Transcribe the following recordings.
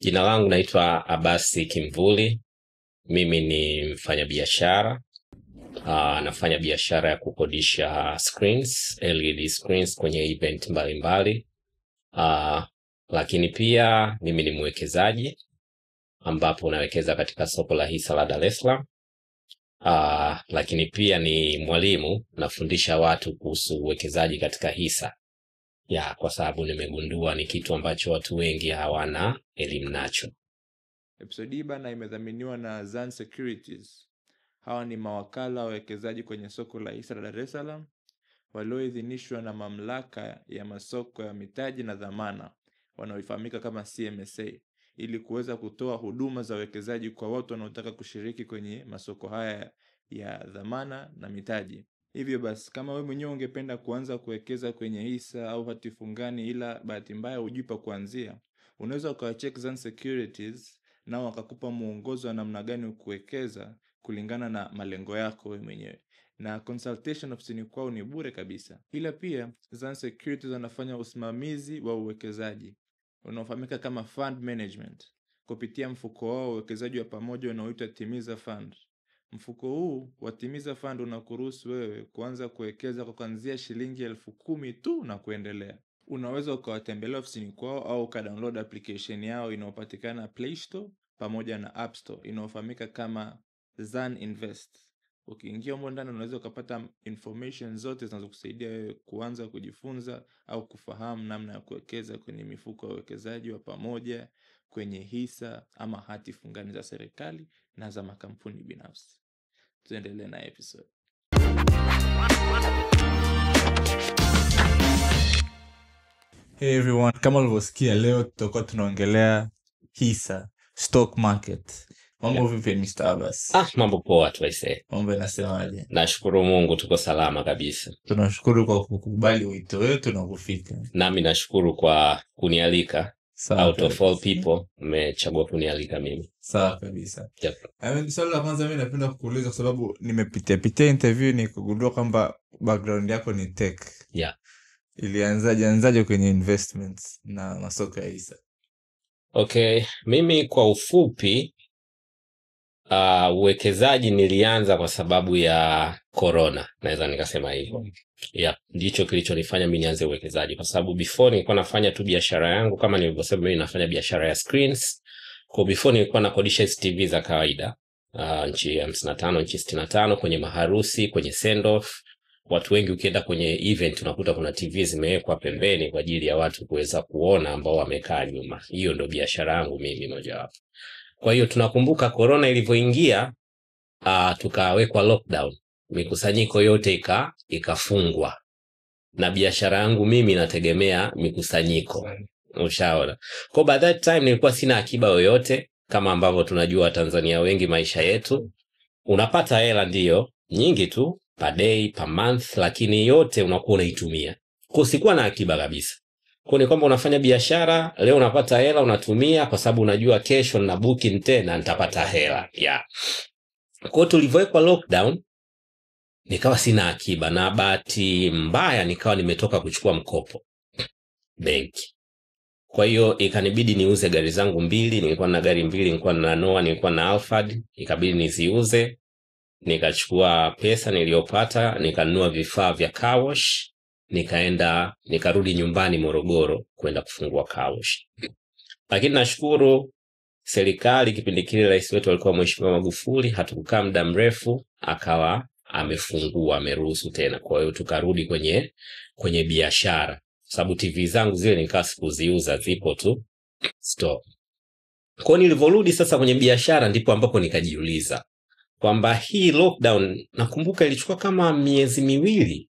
Jina langu naitwa Abasi Kimvuli. Mimi ni mfanyabiashara. Nafanya biashara ya kukodisha screens, LED screens kwenye event mbalimbali. Lakini pia mimi ni mwekezaji ambapo nawekeza katika soko la hisa la Dar es Salaam. Lakini pia ni mwalimu, nafundisha watu kuhusu uwekezaji katika hisa. Kwa sababu nimegundua ni kitu ambacho watu wengi hawana elimu nacho. Episode hii bana imedhaminiwa na Zan Securities. Hawa ni mawakala wa wawekezaji kwenye soko la hisa la Dar es Salaam walioidhinishwa na mamlaka ya masoko ya mitaji na dhamana wanaofahamika kama CMSA, ili kuweza kutoa huduma za uwekezaji kwa watu wanaotaka kushiriki kwenye masoko haya ya dhamana na mitaji. Hivyo basi, kama wewe mwenyewe ungependa kuanza kuwekeza kwenye hisa au hati fungani ila bahati mbaya hujui pa kuanzia, unaweza ukawacheck Zan Securities nao wakakupa mwongozo wa namna gani kuwekeza kulingana na malengo yako wewe mwenyewe. Na consultation ofisini kwao ni bure kabisa. Ila pia Zan Securities wanafanya usimamizi wa uwekezaji unaofahamika kama fund management kupitia mfuko wao wa uwekezaji wa pamoja unaoitwa Timiza Fund. Mfuko huu wa Timiza Fund unakuruhusu wewe kuanza kuwekeza kwa kuanzia shilingi 10,000 tu na kuendelea. Unaweza ukawatembelea ofisini kwao au ukadownload application yao inayopatikana Play Store pamoja na App Store inayofahamika kama Zan Invest. Ukiingia humo ndani unaweza ukapata information zote zinazokusaidia wewe kuanza kujifunza au kufahamu namna ya kuwekeza kwenye mifuko ya uwekezaji wa pamoja, kwenye hisa ama hati fungani za serikali na za makampuni binafsi. Tuendelee na episode. Hey everyone, kama ulivyosikia leo tutakuwa tunaongelea hisa, stock market. Mambo vipi Mr. Abbas? Mambo poa tu aisee. Mambo yanasemaje? Nashukuru Mungu tuko salama kabisa. Tunashukuru kwa kukubali wito wetu na kufika. Nami nashukuru kwa kunialika. Out of all people, mmechagua kunialika mimi. Sawa kabisa. Yep. Swali la kwanza mimi napenda kukuuliza kwa sababu nimepitia interview nikagundua kwamba background yako ni tech. Yeah. Ilianzaje kwenye investments na masoko ya hisa? Okay, mimi kwa ufupi uwekezaji nilianza kwa sababu ya corona, naweza nikasema hivyo. Ndicho kilichonifanya mimi nianze uwekezaji, kwa sababu before nilikuwa nafanya tu biashara yangu kama nilivyosema, mimi nafanya biashara ya screens. Kwa before nilikuwa nakodisha TV za kawaida, nchi 55, nchi 65 kwenye maharusi, kwenye send off. Watu wengi ukienda kwenye event unakuta kuna TV zimewekwa pembeni kwa ajili ya watu kuweza kuona ambao wamekaa nyuma. Hiyo ndio biashara yangu mimi mojawapo. Kwa hiyo tunakumbuka corona ilivyoingia, tukawekwa lockdown. Mikusanyiko yote ikafungwa. Na biashara yangu mimi inategemea mikusanyiko. Ushaona. Kwa by that time nilikuwa sina akiba yoyote, kama ambavyo tunajua Tanzania wengi maisha yetu. Unapata hela ndio nyingi tu per day, per month, lakini yote unakuwa unaitumia. Kwa sikuwa na akiba kabisa. Kwa ni kwamba unafanya biashara, leo unapata hela unatumia kwa sababu unajua kesho na booking tena nitapata hela. Kwa tulivyowekwa lockdown nikawa sina akiba, na bahati mbaya nikawa nimetoka kuchukua mkopo benki. Kwa hiyo ikanibidi niuze gari zangu mbili. Nilikuwa na gari mbili, nilikuwa na Noah, nilikuwa na Alphard. Ikabidi niziuze. Nikachukua pesa niliyopata nikanunua vifaa vya car wash, nikarudi nyumbani Morogoro kwenda kufungua car wash. Lakini nashukuru serikali, kipindi kile rais wetu alikuwa Mheshimiwa Magufuli, hatukukaa muda mrefu akawa amefungua, ameruhusu tena. Kwa hiyo tukarudi kwenye biashara, sababu TV zangu zile nikaa sikuziuza, zipo tu store. Kwa nilivyorudi sasa kwenye biashara ndipo ambapo nikajiuliza kwamba hii lockdown nakumbuka ilichukua kama miezi miwili,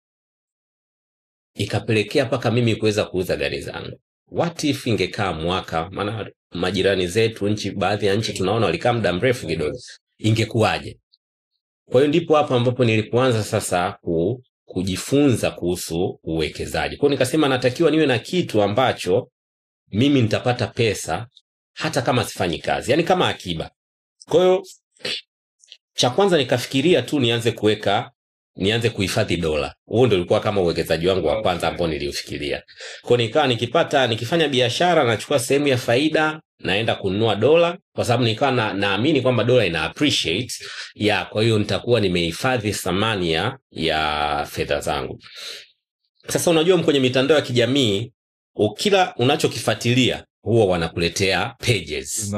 ikapelekea paka mimi kuweza kuuza gari zangu. What if ingekaa mwaka? Maana majirani zetu baadhi ya nchi tunaona walikaa muda mrefu kidogo, ingekuwaje? Kwa hiyo ndipo hapa ambapo nilipoanza sasa kujifunza kuhusu uwekezaji. Kwa hiyo nikasema natakiwa niwe na kitu ambacho mimi nitapata pesa hata kama sifanyi kazi, yani kama akiba. Kwa hiyo cha kwanza nikafikiria tu nianze kuweka nianze kuhifadhi dola. Huo ndio ulikuwa kama uwekezaji wangu wa kwanza ambao niliufikiria. Kwa nikawa nikifanya biashara nachukua sehemu ya faida naenda kununua dola, kwa sababu nikawa naamini kwamba dola ina appreciate kwa hiyo nitakuwa nimehifadhi thamani ya fedha zangu. Sasa unajua kwenye mitandao ya kijamii kila unachokifuatilia huwa wanakuletea pages,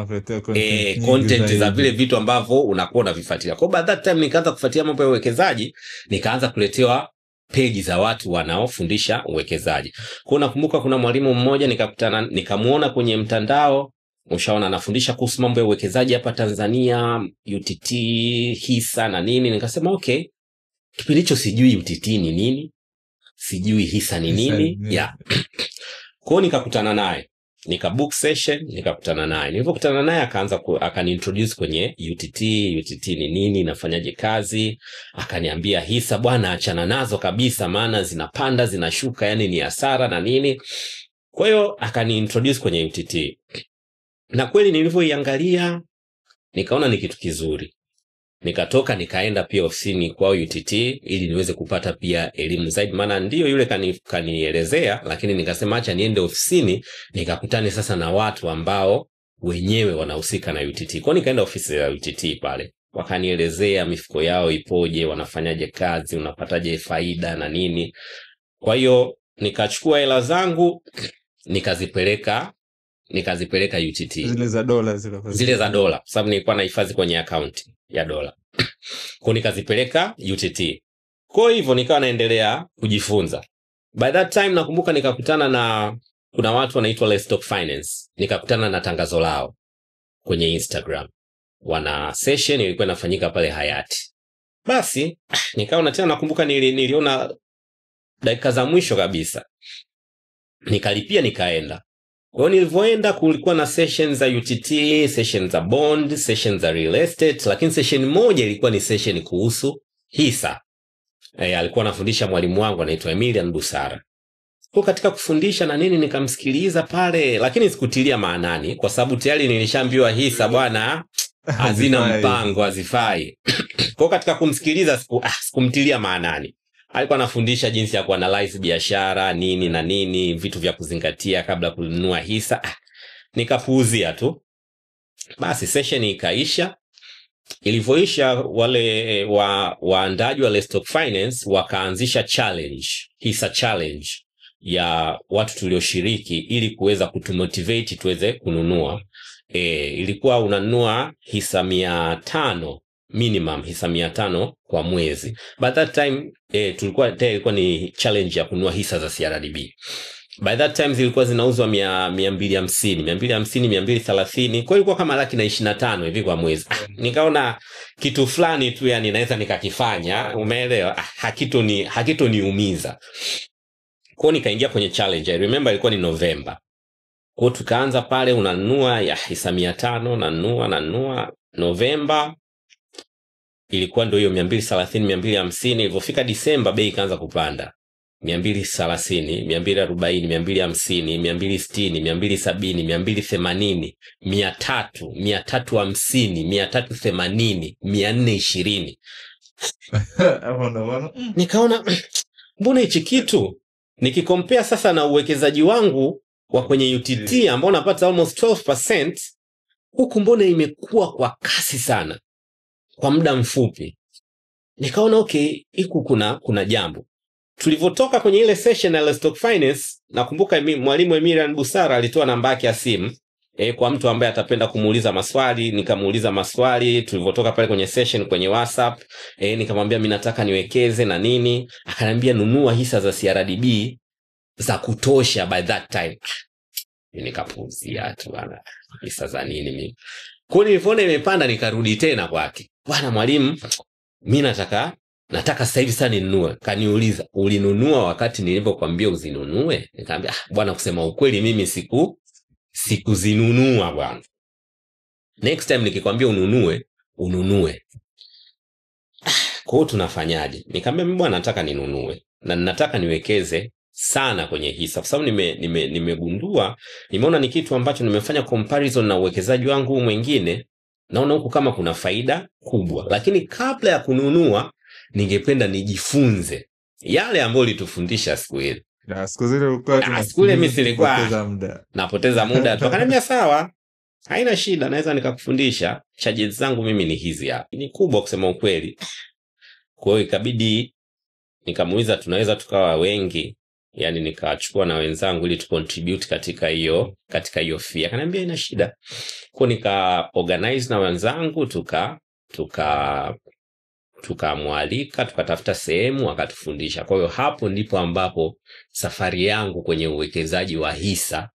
content za vile vitu ambavyo unakuwa unavifuatilia. Kwa by that time nikaanza kufuatilia mambo ya uwekezaji, nikaanza kuletewa page za watu wanaofundisha uwekezaji. Kwa nakumbuka kuna mwalimu mmoja nikamuona kwenye mtandao, ushaona anafundisha kuhusu mambo ya uwekezaji hapa Tanzania, UTT, hisa na nini. Nikasema okay, kipindi hicho sijui UTT ni nini, sijui hisa ni nini. Kwa nikakutana naye, book session, nikakutana naye. Nilipokutana naye akaniintroduce kwenye UTT ni nini, inafanyaje kazi. Akaniambia hisa bwana achana nazo kabisa, maana zinapanda zinashuka, yani ni hasara na nini. Kwa hiyo akaniintroduce kwenye UTT. Na kweli nilivyoiangalia nikaona ni kitu kizuri. Nikatoka nikaenda pia ofisini kwa UTT ili niweze kupata pia elimu zaidi, maana ndio yule kanielezea, lakini nikasema acha niende ofisini nikakutane sasa na watu ambao wenyewe wanahusika na UTT. Kwa nikaenda ofisi ya UTT pale, wakanielezea mifuko yao ipoje, wanafanyaje kazi, unapataje faida na nini. Kwa hiyo nikachukua hela zangu nikazipeleka UTT. Zile za dola, sababu nilikuwa nahifadhi kwenye account ya dola. Kwa nikazipeleka UTT. Kwa hivyo nikawa naendelea kujifunza. By that time nakumbuka nikakutana na kuna watu wanaitwa Let's Talk Finance. Nikakutana na tangazo lao kwenye Instagram. Wana session ilikuwa inafanyika pale Hayati. Basi nikaona tena, nakumbuka niliona dakika za mwisho kabisa. Nikalipia nikaenda. Kwa nilivyoenda kulikuwa na sessions za UTT, sessions za bond, sessions za real estate, lakini session moja ilikuwa ni session kuhusu hisa. Alikuwa anafundisha mwalimu wangu anaitwa Emilian Busara. Kwa katika kufundisha na nini nikamsikiliza pale, lakini sikutilia maanani kwa sababu tayari nilishaambiwa hisa bwana hazina mpango, hazifai. Kwa katika kumsikiliza sikumtilia maanani. Alikuwa anafundisha jinsi ya kuanalyze biashara, nini na nini, vitu vya kuzingatia kabla kununua hisa. Nikapuuzia tu. Basi session ikaisha. Ilivyoisha wale waandaji wa Let's Talk Finance wakaanzisha challenge, hisa challenge ya watu tulioshiriki ili kuweza kutumotivate tuweze kununua. Ilikuwa unanunua hisa 500 minimum, hisa 500 kwa mwezi. By that time ilikuwa ni challenge ya kununua hisa za CRDB. By that time zilikuwa zinauzwa 250, 230. Kwa ilikuwa kama 125 hivi kwa mwezi. Nikaona kitu fulani tu yani naweza nikakifanya, umeelewa? Hakitoniumiza. Kwa nikaingia kwenye challenge. I remember ilikuwa ni November. Kwa tukaanza pale unanunua hisa 500, nanunua November ilikuwa ndio hiyo 230, 250. Ilipofika Disemba bei ikaanza kupanda. 230, 240, 250, 260, 270, 280, 300, 350, 380, 420. Nikaona mbona hichi kitu nikikompea sasa na uwekezaji wangu wa kwenye UTT ambao napata almost 12%, huku mbona imekuwa kwa kasi sana kwa muda mfupi. Nikaona okay, huku kuna jambo. Tulivyotoka kwenye ile session ya Let's Talk Finance, nakumbuka mwalimu Emilian Busara alitoa namba yake ya simu kwa mtu ambaye atapenda kumuuliza maswali. Nikamuuliza maswali tulivyotoka pale kwenye session kwenye WhatsApp. Nikamwambia mimi nataka niwekeze na nini. Akaniambia nunua hisa za CRDB za kutosha by that time. Nikapuuzia tu bwana, hisa za nini mimi. Kwa nilipoona imepanda nikarudi tena kwake. Bwana mwalimu, mimi nataka sasa hivi sana ninunue. Kaniuliza, ulinunua wakati nilipokuambia uzinunue? Nikamwambia bwana, kusema ukweli mimi sikuzinunua bwana. Next time nikikwambia ununue. Kwa hiyo tunafanyaje? Nikamwambia mimi bwana nataka ninunue na nataka niwekeze sana kwenye hisa kwa sababu nimegundua, nimeona ni kitu ambacho nimefanya comparison na uwekezaji wangu mwingine, naona huku kama kuna faida kubwa. Lakini kabla ya kununua ningependa nijifunze yale ambayo litufundisha siku ile. Na siku zile ulikuwa Siku ile mimi silikuwa tunapoteza muda. Napoteza muda tu. Akaniambia sawa, haina shida, naweza nikakufundisha. Charges zangu mimi ni hizi hapa. Ni kubwa kusema ukweli. Kwa hiyo ikabidi nikamuuliza tunaweza tukawa wengi, yani nikachukua na wenzangu ili tucontribute katika hiyo fee. Akaniambia ina shida. Kwa nika organize na wenzangu tukamwalika, tukatafuta sehemu akatufundisha. Kwa hiyo hapo ndipo ambapo safari yangu kwenye uwekezaji wa hisa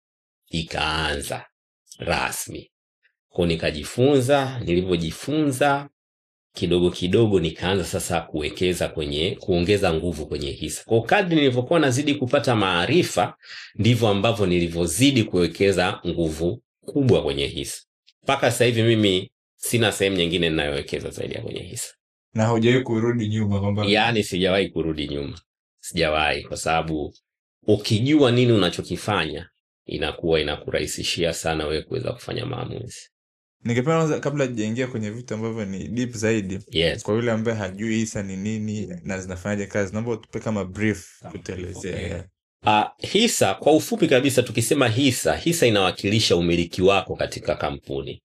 ikaanza rasmi. Kwa nikajifunza, nilivyojifunza kidogo kidogo nikaanza sasa kuongeza nguvu kwenye hisa. Kwa kadri nilivyokuwa nazidi kupata maarifa ndivyo ambavyo nilivyozidi kuwekeza nguvu kubwa kwenye hisa. Mpaka sasa hivi mimi sina sehemu nyingine ninayowekeza zaidi ya kwenye hisa. Na hujawahi kurudi nyuma kwamba? Yaani sijawahi kurudi nyuma. Sijawahi, kwa sababu ukijua nini unachokifanya inakuwa inakurahisishia sana wewe kuweza kufanya maamuzi. Ningependa kabla hujaingia kwenye vitu ambavyo ni deep zaidi, Yes. Kwa yule ambaye hajui hisa ni nini na zinafanyaje kazi, naomba utupe kama brief kutuelezea. Hisa kwa ufupi kabisa, tukisema hisa inawakilisha umiliki wako katika kampuni.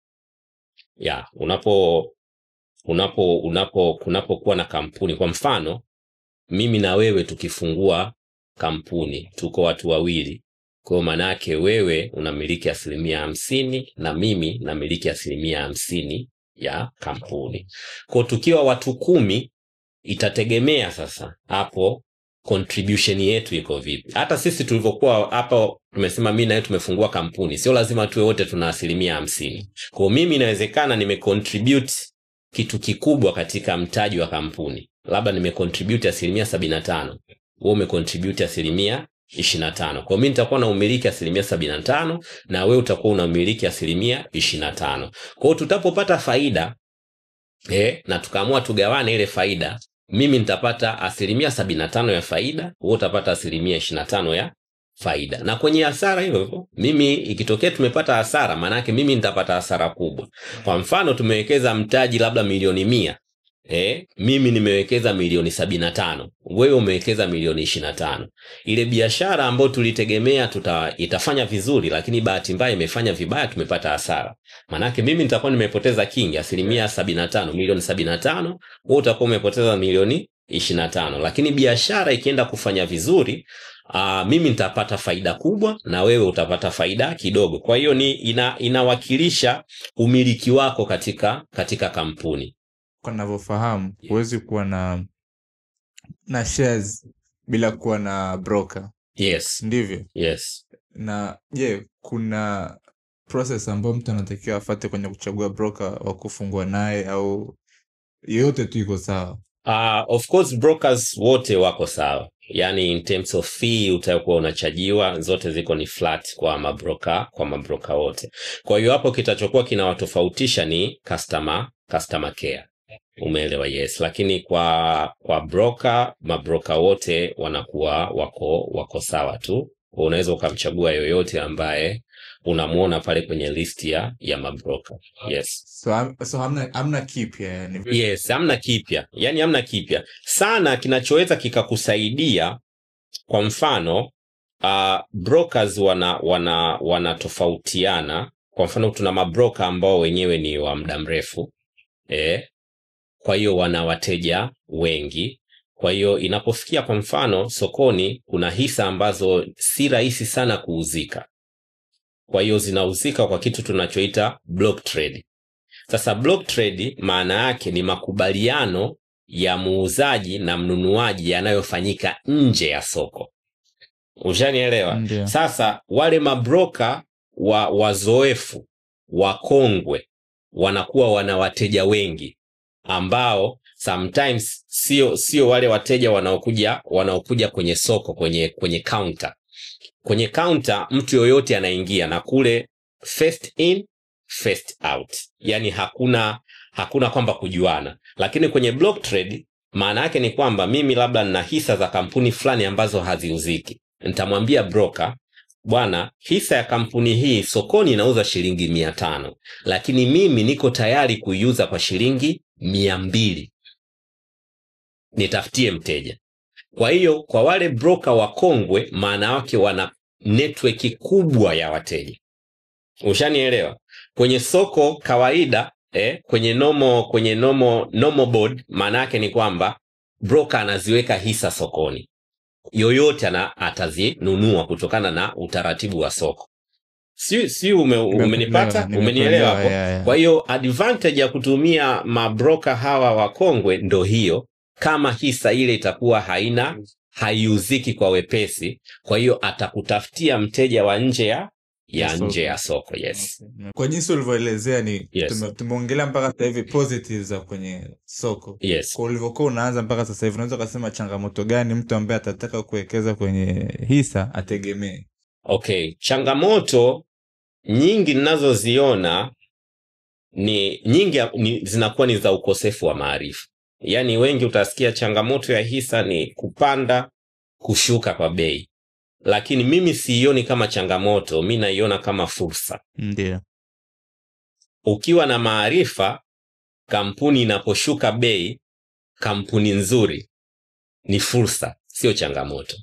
Kunapokuwa na kampuni, kwa mfano mimi na wewe tukifungua kampuni, tuko watu wawili. Kwa maana yake wewe unamiliki 50% na mimi namiliki 50% ya kampuni. Kwa tukiwa watu 10 itategemea sasa hapo contribution yetu iko vipi. Hata sisi tulivyokuwa hapa tumesema mimi na wewe tumefungua kampuni, sio lazima tuwe wote tuna 50%. Kwa mimi inawezekana nimecontribute kitu kikubwa katika mtaji wa kampuni. Labda nimecontribute 75%. Wewe umecontribute 25%. Kwa mimi nitakuwa na umiliki 75% na wewe utakuwa una umiliki 25%. Kwa hiyo tutapopata faida na tukaamua tugawane ile faida, mimi nitapata 75% ya faida, wewe utapata 25% ya faida. Na kwenye hasara hivyo, mimi ikitokea tumepata hasara, maana yake mimi nitapata hasara kubwa. Kwa mfano tumewekeza mtaji labda milioni 100. Mimi nimewekeza milioni 75, wewe umewekeza milioni 25. Ile biashara ambayo tulitegemea itafanya vizuri, lakini bahati mbaya imefanya vibaya, tumepata hasara. Manake mimi nitakuwa nimepoteza kingi 75%, milioni 75, wewe utakuwa umepoteza milioni 25. Lakini biashara ikienda kufanya vizuri, mimi nitapata faida kubwa na wewe utapata faida kidogo. Kwa hiyo inawakilisha umiliki wako katika kampuni. Kwa ninavyofahamu, huwezi kuwa na shares bila kuwa na broker. Yes. Ndivyo? Yes. Na kuna process ambayo mtu anatakiwa afuate kwenye kuchagua broker wa kufungua naye, au yote tu iko sawa? Of course brokers wote wako sawa. Yani in terms of fee utakuwa unachajiwa, zote ziko ni flat kwa mabroker wote. Kwa hiyo hapo kitachokuwa kinawatofautisha ni customer care. Umeelewa? Yes. Lakini kwa mabroker wote wanakuwa wako sawa tu. Unaweza ukamchagua yoyote ambaye unamuona pale kwenye list ya mabroker. Yes. So hamna kipya yani. Yes, hamna kipya. Yani hamna kipya. Sana kinachoweza kikakusaidia, kwa mfano brokers wanatofautiana. Kwa mfano tuna mabroker ambao wenyewe ni wa muda mrefu. Kwa hiyo wana wateja wengi. Kwa hiyo inapofikia kwa mfano sokoni kuna hisa ambazo si rahisi sana kuuzika. Kwa hiyo zinauzika kwa kitu tunachoita block trade. Sasa block trade maana yake ni makubaliano ya muuzaji na mnunuaji yanayofanyika nje ya soko. Ushanielewa? Sasa wale mabroka wazoefu, wakongwe, wanakuwa wana wateja wengi ambao sometimes sio wale wateja wanaokuja kwenye soko, kwenye counter. Kwenye counter mtu yoyote anaingia, na kule first in first out. Yani hakuna kwamba kujuana. Lakini kwenye block trade maana yake ni kwamba mimi labda nina hisa za kampuni fulani ambazo haziuziki. Nitamwambia broker, bwana, hisa ya kampuni hii sokoni inauza shilingi 500, lakini mimi niko tayari kuiuza kwa shilingi 200. nitafutie mteja. Kwa hiyo kwa wale broker wakongwe, maana yake wana network kubwa ya wateja. Ushanielewa? Kwenye soko kawaida kwenye normal board, maana yake ni kwamba broker anaziweka hisa sokoni, yoyote atazinunua kutokana na utaratibu wa soko. Si umenipata? Umenielewa hapo? Yeah. Kwa hiyo advantage ya kutumia mabroker hawa wakongwe ndo hiyo, kama hisa ile itakuwa haiuziki kwa wepesi, kwa hiyo atakutafutia mteja wa nje nje ya soko. Yes. Okay. Kwa jinsi ulivyoelezea ni yes. Tumeongelea mpaka sasa hivi positives za kwenye soko. Yes. Kwa ulivyokuwa unaanza mpaka sasa hivi, unaweza kusema changamoto gani mtu ambaye atataka kuwekeza kwenye hisa ategemee? Okay, changamoto nyingi ninazoziona zinakuwa ni za ukosefu wa maarifa. Yaani wengi utasikia changamoto ya hisa ni kupanda, kushuka kwa bei. Lakini mimi siioni kama changamoto, mimi naiona kama fursa. Ndio. Ukiwa na maarifa, kampuni inaposhuka bei, kampuni nzuri, ni fursa, sio changamoto.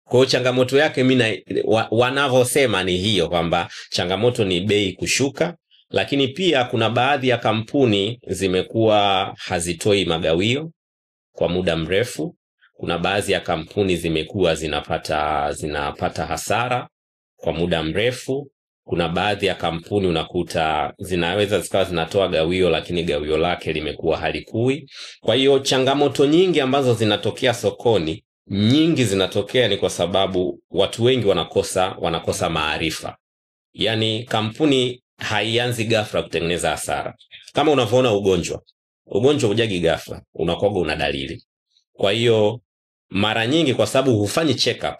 Kwa changamoto yake mimi wanavyosema ni hiyo, kwamba changamoto ni bei kushuka, lakini pia kuna baadhi ya kampuni zimekuwa hazitoi magawio kwa muda mrefu. Kuna baadhi ya kampuni zimekuwa zinapata hasara kwa muda mrefu. Kuna baadhi ya kampuni unakuta zinaweza zikawa zinatoa gawio, lakini gawio lake limekuwa halikui. Kwa hiyo changamoto nyingi ambazo zinatokea sokoni, nyingi zinatokea ni kwa sababu watu wengi wanakosa maarifa. Yaani kampuni haianzi ghafla kutengeneza hasara. Kama unavyoona ugonjwa hujagi ghafla, unakuwa una dalili. Kwa hiyo mara nyingi, kwa sababu hufanyi check up,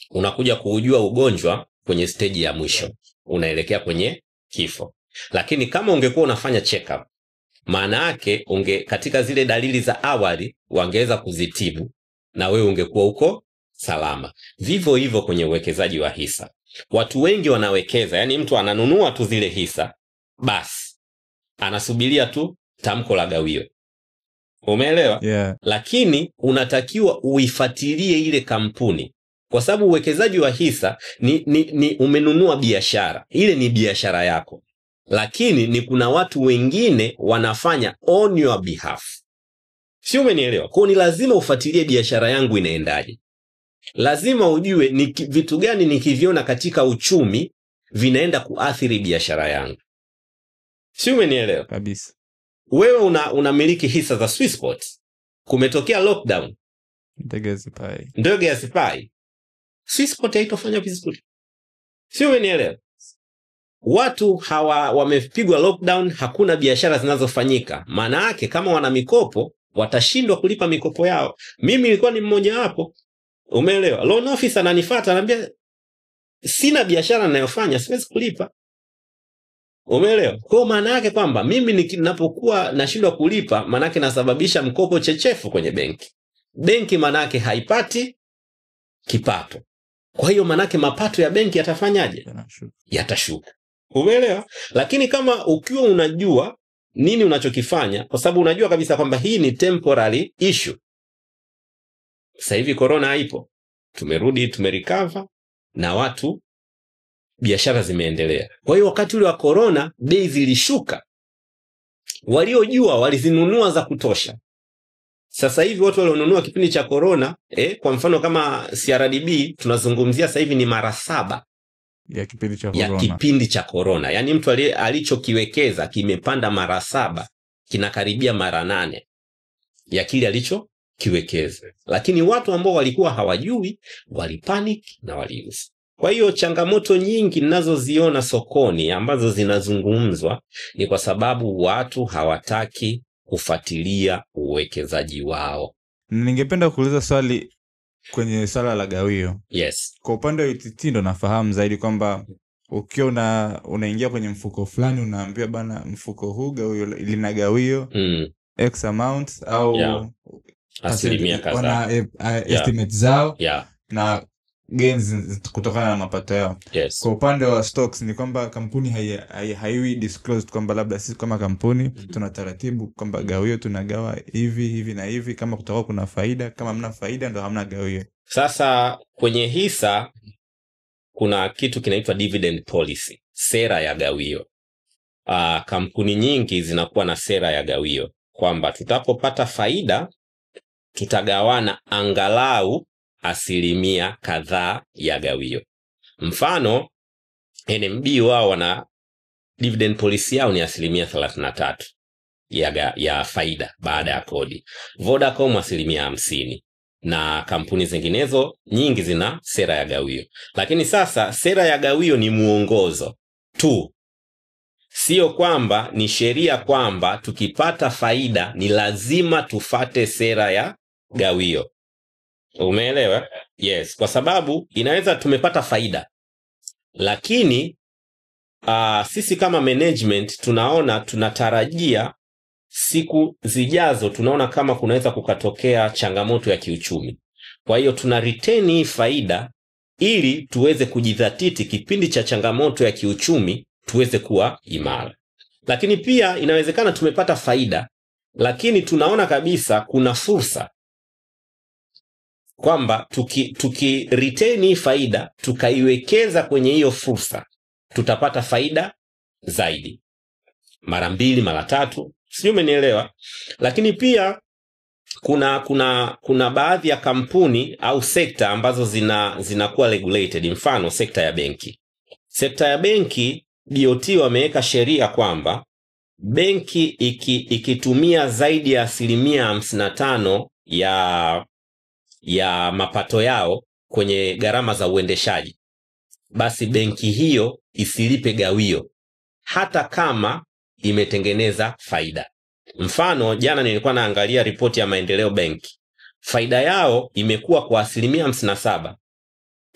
unakuja kuujua ugonjwa kwenye stage ya mwisho, unaelekea kwenye kifo. Lakini kama ungekuwa unafanya check up, maana yake katika zile dalili za awali wangeweza kuzitibu na wewe ungekuwa uko salama. Vivyo hivyo kwenye uwekezaji wa hisa. Watu wengi wanawekeza, yani mtu ananunua tu zile hisa, basi anasubiria tu tamko la gawio. Umeelewa? Yeah. Lakini unatakiwa uifuatilie ile kampuni, kwa sababu uwekezaji wa hisa ni umenunua biashara. Ile ni biashara yako. Lakini kuna watu wengine wanafanya on your behalf. Si umenielewa? Kwa ni lazima ufuatilie biashara yangu inaendaje. Lazima ujue ni vitu gani nikiviona katika uchumi vinaenda kuathiri biashara yangu. Si umenielewa? Kabisa. Wewe unamiliki hisa za Swissport. Kumetokea lockdown, ndege hazipai. Swissport haitofanya vizuri. Si umenielewa? Watu wamepigwa lockdown, hakuna biashara zinazofanyika. Maana yake kama wana mikopo, watashindwa kulipa mikopo yao. Mimi nilikuwa ni mmoja wapo. Umeelewa? Loan officer ananifuata ananiambia sina biashara ninayofanya, siwezi kulipa. Umeelewa? Kwa maana yake kwamba mimi ninapokuwa nashindwa kulipa, maana yake nasababisha mkopo chechefu kwenye benki. Benki maana yake haipati kipato. Kwa hiyo maana yake mapato ya benki yatafanyaje? Yatashuka. Umeelewa? Lakini kama ukiwa unajua nini unachokifanya, kwa sababu unajua kabisa kwamba hii ni temporary issue. Sasa hivi corona haipo. Tumerecover na biashara zimeendelea. Kwa hiyo wakati ule wa corona bei zilishuka. Waliojua walizinunua za kutosha. Sasa hivi watu walionunua kipindi cha corona, kwa mfano kama CRDB tunazungumzia sasa hivi ni mara 7 ya kipindi cha corona. Yaani mtu alichokiwekeza kimepanda mara 7, kinakaribia mara 8 ya kile alichokiwekeza. Lakini watu ambao walikuwa hawajui walipanic na waliuza. Kwa hiyo changamoto nyingi ninazoziona sokoni ambazo zinazungumzwa ni kwa sababu watu hawataki kufuatilia uwekezaji wao. Ningependa kuuliza swali kwenye swala la gawio. Yes. Kwa upande wa UTT ndo nafahamu zaidi kwamba ukiwa unaingia kwenye mfuko fulani unaambiwa bana, mfuko huu gawio lina gawio X amount au asilimia kadhaa. Estimate zao. Yeah. Na gains kutokana na mapato yao. Yes. Kwa upande wa stocks ni kwamba kampuni haiwi disclosed kwamba labda sisi kama kampuni tuna taratibu kwamba gawio tunagawa hivi na hivi, kama kutakuwa kuna faida, kama hamna faida ndo hamna gawio. Sasa kwenye hisa kuna kitu kinaitwa dividend policy, sera ya gawio. Kampuni nyingi zinakuwa na sera ya gawio kwamba tutapopata faida tutagawana angalau asilimia kadhaa ya gawio. Mfano, NMB wao wana dividend policy yao ni 33% ya faida baada ya kodi. Vodacom 50%, na kampuni zinginezo nyingi zina sera ya gawio. Lakini sasa sera ya gawio ni muongozo tu, sio kwamba ni sheria kwamba tukipata faida ni lazima tufate sera ya gawio. Umeelewa? Yes, kwa sababu inaweza tumepata faida, lakini sisi kama management tunatarajia siku zijazo, tunaona kama kunaweza kukatokea changamoto ya kiuchumi. Kwa hiyo tuna retain hii faida ili tuweze kujidhatiti kipindi cha changamoto ya kiuchumi tuweze kuwa imara. Lakini pia inawezekana tumepata faida, lakini tunaona kabisa kuna fursa kwamba tuki retain hii faida tukaiwekeza kwenye hiyo fursa, tutapata faida zaidi, mara 2 mara 3, sio, umenielewa? Lakini pia kuna baadhi ya kampuni au sekta ambazo zinakuwa regulated. Mfano, sekta ya benki. Sekta ya benki, BOT wameweka sheria kwamba benki ikitumia zaidi ya 55% ya mapato yao kwenye gharama za uendeshaji, basi benki hiyo isilipe gawio hata kama imetengeneza faida. Mfano, jana nilikuwa naangalia ripoti ya Maendeleo Benki. Faida yao imekuwa kwa 57%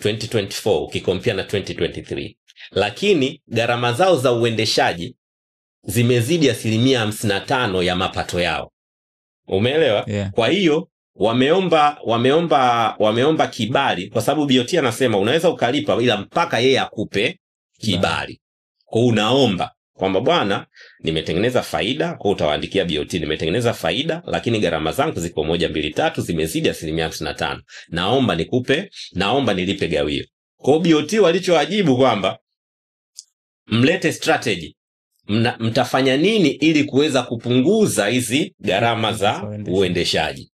2024 ukikompea na 2023. Lakini gharama zao za uendeshaji zimezidi 55% ya mapato yao. Umeelewa? Yeah. Kwa hiyo wameomba kibali, kwa sababu BOT anasema unaweza ukalipa ila mpaka yeye akupe kibali. Kwa unaomba kwamba bwana, nimetengeneza faida, kwa utawaandikia BOT nimetengeneza faida, lakini gharama zangu ziko 1 2 3 zimezidi 55%. Naomba nilipe gawio. Kwa BOT walichowajibu kwamba mlete strategy. Mtafanya nini ili kuweza kupunguza hizi gharama za uendeshaji?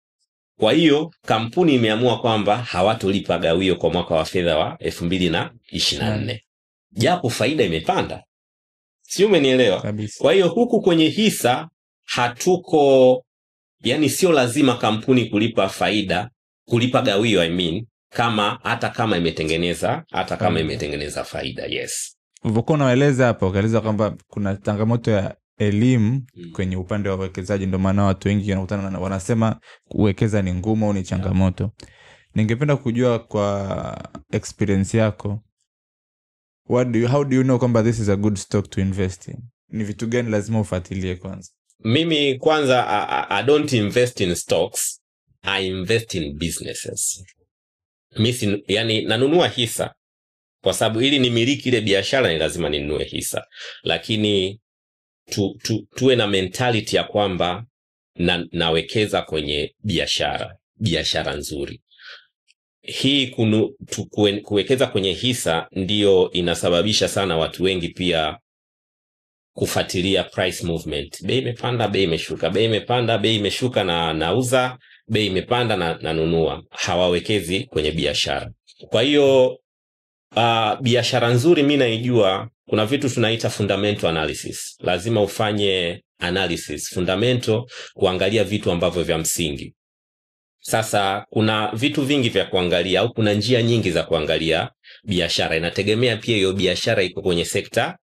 Kwa hiyo kampuni imeamua kwamba hawatolipa gawio kwa mwaka wa fedha wa 2024. Japo faida imepanda. Sio, umenielewa? Kwa hiyo huku kwenye hisa yani sio lazima kampuni kulipa gawio, hata kama imetengeneza faida. Yes. Ulivyokuwa unaeleza hapo, ukaeleza kwamba kuna changamoto ya elimu kwenye upande wa uwekezaji, ndio maana watu wengi wanasema kuwekeza ni ngumu au ni changamoto. Ningependa kujua kwa experience yako, how do you know kwamba this is a good stock to invest in? Ni vitu gani lazima ufuatilie kwanza? Mimi kwanza I don't invest in stocks, I invest in businesses. Yani nanunua hisa kwa sababu ili nimiliki ile biashara ni lazima ninunue hisa, lakini tuwe na mentality ya kwamba nawekeza kwenye biashara nzuri. Hii kuwekeza kwenye hisa ndiyo inasababisha sana watu wengi pia kufuatilia price movement. Bei imepanda, bei imeshuka, bei imepanda, bei imeshuka na nauza, bei imepanda na nanunua. Hawawekezi kwenye biashara. Kwa hiyo biashara nzuri mimi naijua, kuna vitu tunaita fundamental analysis. Lazima ufanye analysis fundamental, kuangalia vitu ambavyo vya msingi. Sasa kuna vitu vingi vya kuangalia, au kuna njia nyingi za kuangalia biashara. Inategemea pia hiyo biashara iko kwenye sekta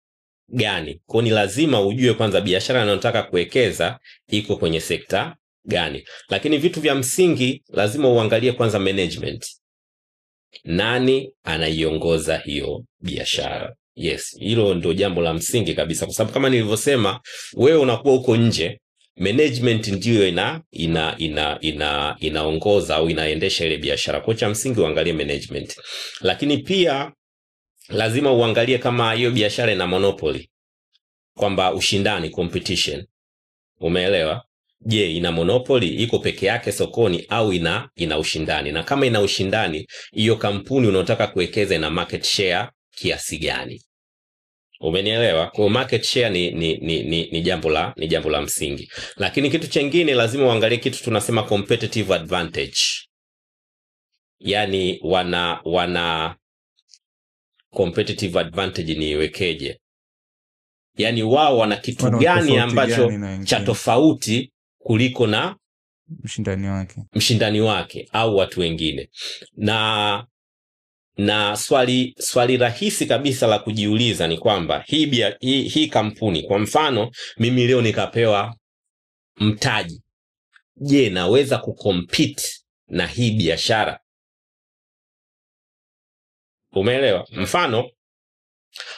gani. Kwa ni lazima ujue kwanza biashara unayotaka kuwekeza iko kwenye sekta gani. Lakini vitu vya msingi lazima uangalie kwanza management. Nani anaiongoza hiyo biashara? Yes, hilo ndio jambo la msingi kabisa, kwa sababu kama nilivyosema, wewe unakuwa uko nje, management ndiyo inaongoza au inaendesha ile biashara. Kwa cha msingi uangalie management. Lakini pia lazima uangalie kama hiyo biashara ina monopoly, kwamba ushindani, competition. Umeelewa? Je, ina monopoly, iko peke yake sokoni au ina ushindani? Na kama ina ushindani, hiyo kampuni unataka kuwekeza ina market share kiasi gani? Umenielewa? Kwa market share ni jambo la msingi. Lakini kitu kingine lazima uangalie kitu tunasema competitive advantage. Yani wana competitive advantage ni iwekeje? Yani wao wana kitu gani ambacho cha tofauti kuliko na mshindani wake au watu wengine? Na swali rahisi kabisa la kujiuliza ni kwamba hii kampuni, kwa mfano mimi leo nikapewa mtaji, je, naweza kucompete na hii biashara? Umeelewa? Mfano,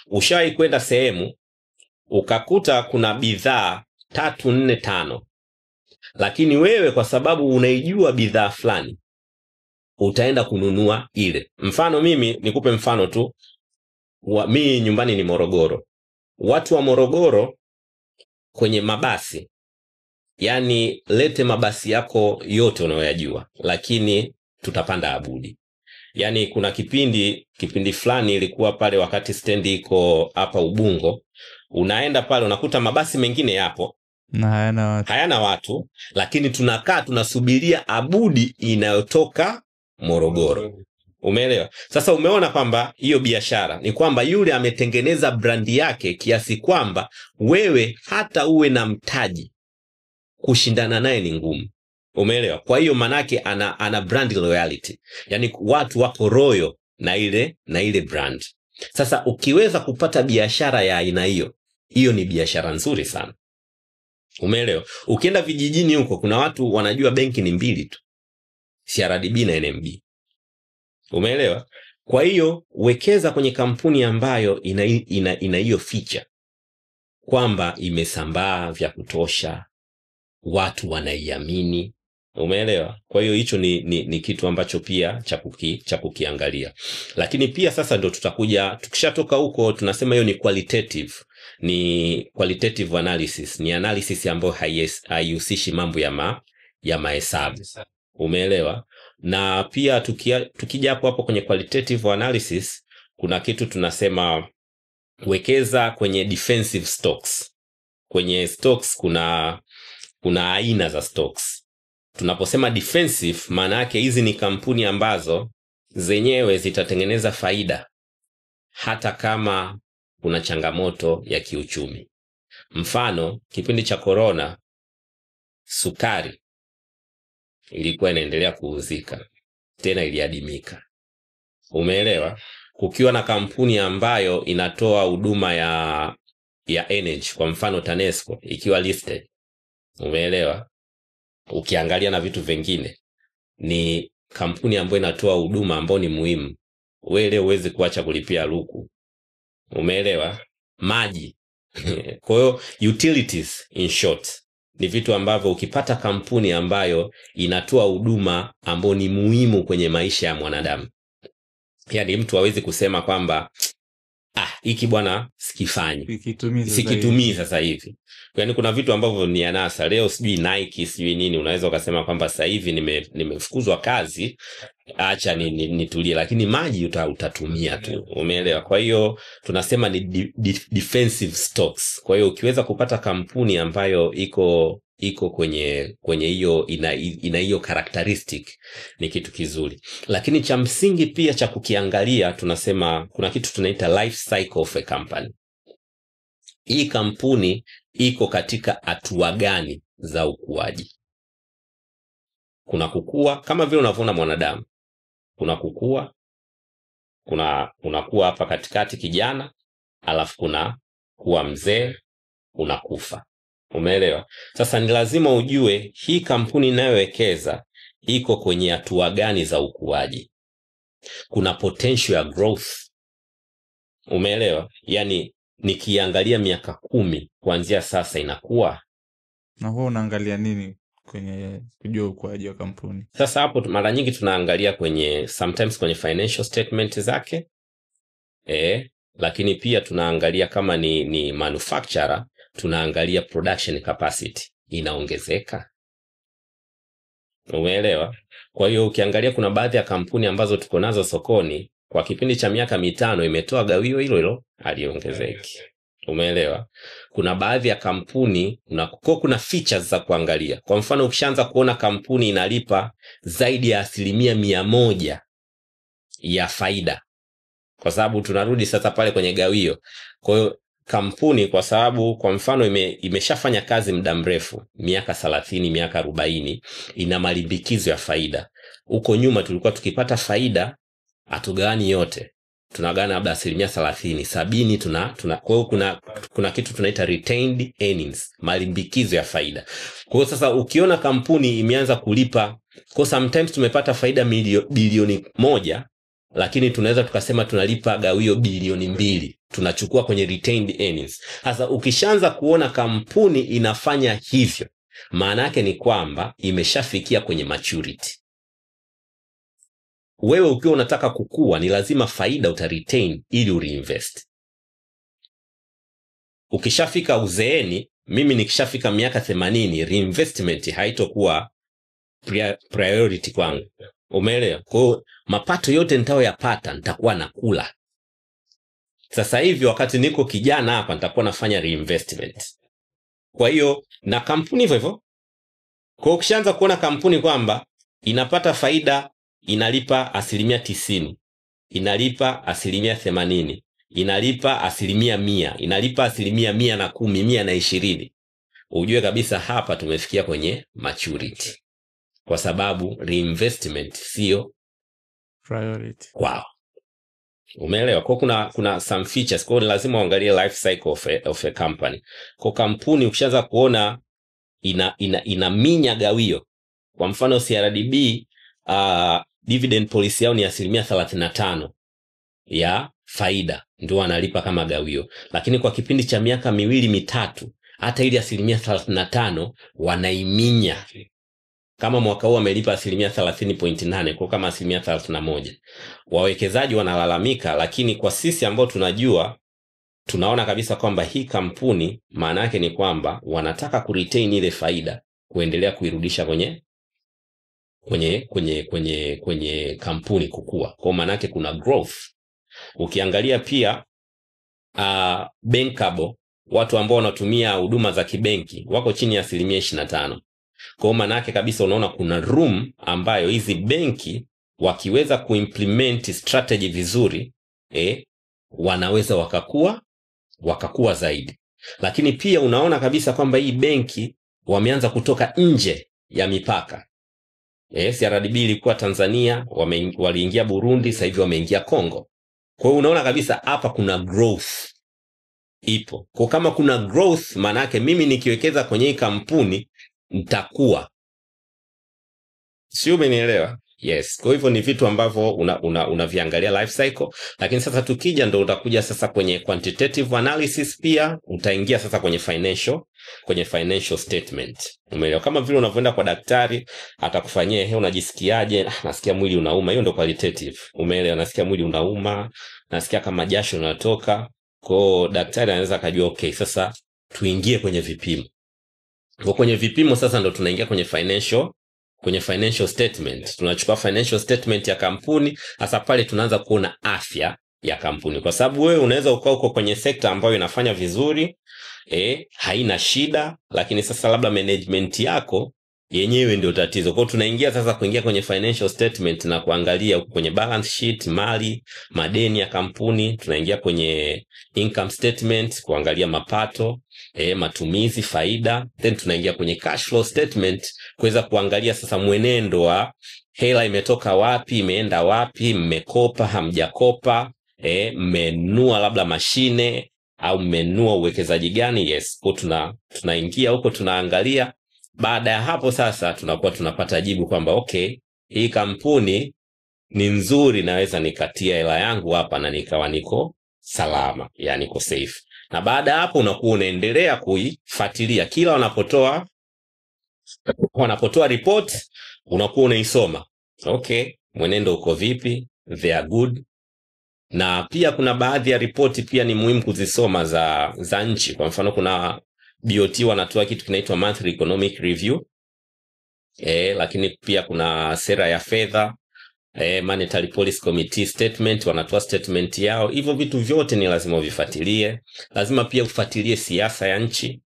ushawahi kwenda sehemu ukakuta kuna bidhaa 3, 4, 5, lakini wewe kwa sababu unaijua bidhaa fulani utaenda kununua ile. Mfano mimi nikupe mfano tu, mimi nyumbani ni Morogoro. Watu wa Morogoro kwenye mabasi, yani lete mabasi yako yote unayoyajua, lakini tutapanda Abudi. Yani kuna kipindi fulani ilikuwa pale wakati stendi iko hapa Ubungo, unaenda pale unakuta mabasi mengine yapo na hayana watu, lakini tunakaa tunasubiria Abudi inayotoka Morogoro. Umeelewa? Sasa umeona kwamba hiyo biashara ni kwamba yule ametengeneza brandi yake kiasi kwamba wewe hata uwe na mtaji kushindana naye ni ngumu. Umeelewa? Kwa hiyo manake ana brand loyalty. Yani watu wako royal na ile brand. Sasa ukiweza kupata biashara ya aina hiyo ni biashara nzuri sana. Umeelewa? Ukienda vijijini huko kuna watu wanajua benki ni 2 tu, CRDB na NMB. Umeelewa? Kwa hiyo wekeza kwenye kampuni ambayo ina hiyo feature kwamba imesambaa vya kutosha, watu wanaiamini. Umeelewa? Kwa hiyo hicho ni kitu ambacho pia cha kukiangalia. Lakini pia sasa ndo tukishatoka huko tunasema hiyo ni qualitative analysis. Ni analysis ambayo haihusishi mambo ya mahesabu. Umeelewa? Na pia tukija hapo kwenye qualitative analysis, kuna kitu tunasema wekeza kwenye defensive stocks. Kwenye stocks kuna aina za stocks. Tunaposema defensive, maana yake hizi ni kampuni ambazo zenyewe zitatengeneza faida hata kama kuna changamoto ya kiuchumi. Mfano, kipindi cha corona sukari ilikuwa inaendelea kuuzika, tena iliadimika. Umeelewa? Kukiwa na kampuni ambayo inatoa huduma ya energy, kwa mfano TANESCO ikiwa listed. Umeelewa? Ukiangalia na vitu vingine, ni kampuni ambayo inatoa huduma ambayo ni muhimu. Wewe leo uweze kuacha kulipia luku. Umeelewa? Maji. Kwa hiyo utilities in short ni vitu ambavyo ukipata kampuni ambayo inatoa huduma ambayo ni muhimu kwenye maisha ya mwanadamu, yani mtu hawezi kusema kwamba hiki bwana sikitumii sasa hivi. Yani kuna vitu ambavyo ni anasa. Leo sijui Nike sijui nini, unaweza ukasema kwamba sasa hivi nimefukuzwa kazi, acha nitulie, lakini maji utatumia tu. Umeelewa? Kwa hiyo tunasema ni defensive stocks. Kwa hiyo ukiweza kupata kampuni ambayo iko kwenye hiyo ina hiyo characteristic ni kitu kizuri. Lakini cha msingi pia cha kukiangalia, tunasema kuna kitu tunaita life cycle of a company. Hii kampuni iko katika hatua gani za ukuaji? Kuna kukua kama vile unavyoona mwanadamu. Kuna kukua, unakuwa hapa katikati kijana, alafu kuna kuwa mzee, unakufa. Umeelewa? Sasa ni lazima ujue hii kampuni inayowekeza iko kwenye hatua gani za ukuaji. Kuna potential ya growth. Umeelewa? Yani nikiangalia miaka 10 kuanzia sasa inakuwa Na huwa unaangalia nini kwenye kujua ukuaji wa kampuni? Sasa hapo mara nyingi tunaangalia sometimes kwenye financial statement zake, lakini pia tunaangalia kama ni manufacturer, tunaangalia production capacity inaongezeka. Umeelewa? Kwa hiyo ukiangalia kuna baadhi ya kampuni ambazo tuko nazo sokoni kwa kipindi cha miaka 5 imetoa gawio hilo hilo, aliongezeki. Umeelewa? Kuna baadhi ya kampuni kuna features za kuangalia. Kwa mfano ukishaanza kuona kampuni inalipa zaidi ya 100% ya faida, kwa sababu tunarudi sasa pale kwenye gawio. Kwa hiyo kampuni, kwa sababu kwa mfano imeshafanya kazi muda mrefu, miaka 30, miaka 40, ina malimbikizo ya faida. Huko nyuma tulikuwa tukipata faida hatugawani yote, tunagawana labda 30%, 70 kwa hiyo kuna kitu tunaita retained earnings, malimbikizo ya faida. Kwa hiyo sasa ukiona kampuni imeanza kulipa, kwa sometimes tumepata faida bilioni 1, lakini tunaweza tukasema tunalipa gawio bilioni 2, tunachukua kwenye retained earnings. Sasa ukishaanza kuona kampuni inafanya hivyo, maana yake ni kwamba imeshafikia kwenye maturity. Wewe ukiwa unataka kukua, ni lazima faida utaretain ili ureinvest. Ukishafika uzeeni, mimi nikishafika miaka 80, reinvestment haitokuwa priority kwangu. Umeelewa? Kwa hiyo mapato yote nitayoyapata nitakuwa nakula. Sasa hivi wakati niko kijana hapa nitakuwa nafanya reinvestment. Kwa hiyo na kampuni hivyo. Kwa hiyo ukishaanza kuona kampuni kwamba inapata faida, inalipa 90%, inalipa 80%, inalipa 100%, inalipa 110%, 120%, ujue kabisa hapa tumefikia kwenye maturity, kwa sababu reinvestment sio priority. Wow. Umeelewa? Kwa kuna some features, kwa lazima uangalie life cycle of a company. Kwa kampuni ukishaanza kuona inaminya gawio, kwa mfano CRDB dividend policy yao ni 35% ya faida ndio wanalipa kama gawio, lakini kwa kipindi cha miaka 2-3 hata ile 35% wanaiminya. Kama mwaka huu amelipa 30.8, kwa kama 31%. Wawekezaji wanalalamika, lakini kwa sisi ambao tunajua, tunaona kabisa kwamba hii kampuni maana yake ni kwamba wanataka kuretain ile faida, kuendelea kuirudisha kwenye kampuni kukua. Kwa maana yake kuna growth. Ukiangalia pia bankable, watu ambao wanatumia huduma za kibenki wako chini ya 25%. Kwa maana yake kabisa unaona kuna room ambayo hizi benki wakiweza kuimplement strategy vizuri, wanaweza wakakua zaidi. Lakini pia unaona kabisa kwamba hii benki wameanza kutoka nje ya mipaka. CRDB ilikuwa Tanzania, waliingia Burundi, sasa hivi wameingia Kongo. Kwa hiyo unaona kabisa hapa kuna growth ipo. Kwa kama kuna growth, maana yake mimi nikiwekeza kwenye hii kampuni nitakuwa. Sio, umenielewa? Yes. Kwa hivyo ni vitu ambavyo unaviangalia life cycle. Lakini sasa tukija ndo utakuja sasa kwenye quantitative analysis, pia utaingia sasa kwenye financial statement. Umeelewa? Kama vile unavyoenda kwa daktari atakufanyia unajisikiaje? Nasikia mwili unauma. Hiyo ndo qualitative. Umeelewa? Nasikia mwili unauma, nasikia kama jasho linatoka. Kwa daktari anaweza kujua okay, sasa tuingie kwenye vipimo. Kwa kwenye vipimo sasa ndo tunaingia kwenye financial statement. Tunachukua financial statement ya kampuni, hasa pale tunaanza kuona afya ya kampuni. Kwa sababu wewe unaweza uko kwenye sekta ambayo inafanya vizuri, haina shida, lakini sasa labda management yako yenyewe ndio tatizo. Kwa tunaingia sasa kwenye financial statement na kuangalia kwenye balance sheet, mali, madeni ya kampuni, tunaingia kwenye income statement kuangalia mapato, matumizi, faida, then tunaingia kwenye cash flow statement kuweza kuangalia sasa mwenendo wa hela imetoka wapi, imeenda wapi, mmekopa, hamjakopa, mmenunua labda mashine au mmenunua uwekezaji gani. Yes, kwa tunaingia huko tunaangalia. Baada ya hapo sasa tunakuwa tunapata jibu kwamba okay, hii kampuni ni nzuri, naweza nikatia hela yangu hapa na nikawa niko salama, yani niko safe. Na baada hapo unakuwa unaendelea kuifuatilia kila wanapotoa wanapotoa report unakuwa unaisoma, okay, mwenendo uko vipi, they are good. Na pia kuna baadhi ya ripoti pia ni muhimu kuzisoma za nchi. Kwa mfano kuna BOT wanatoa kitu kinaitwa monthly economic review, lakini pia kuna sera ya fedha, monetary policy committee statement, wanatoa statement yao. Hivyo vitu vyote ni lazima uvifuatilie. Lazima pia ufuatilie siasa ya nchi.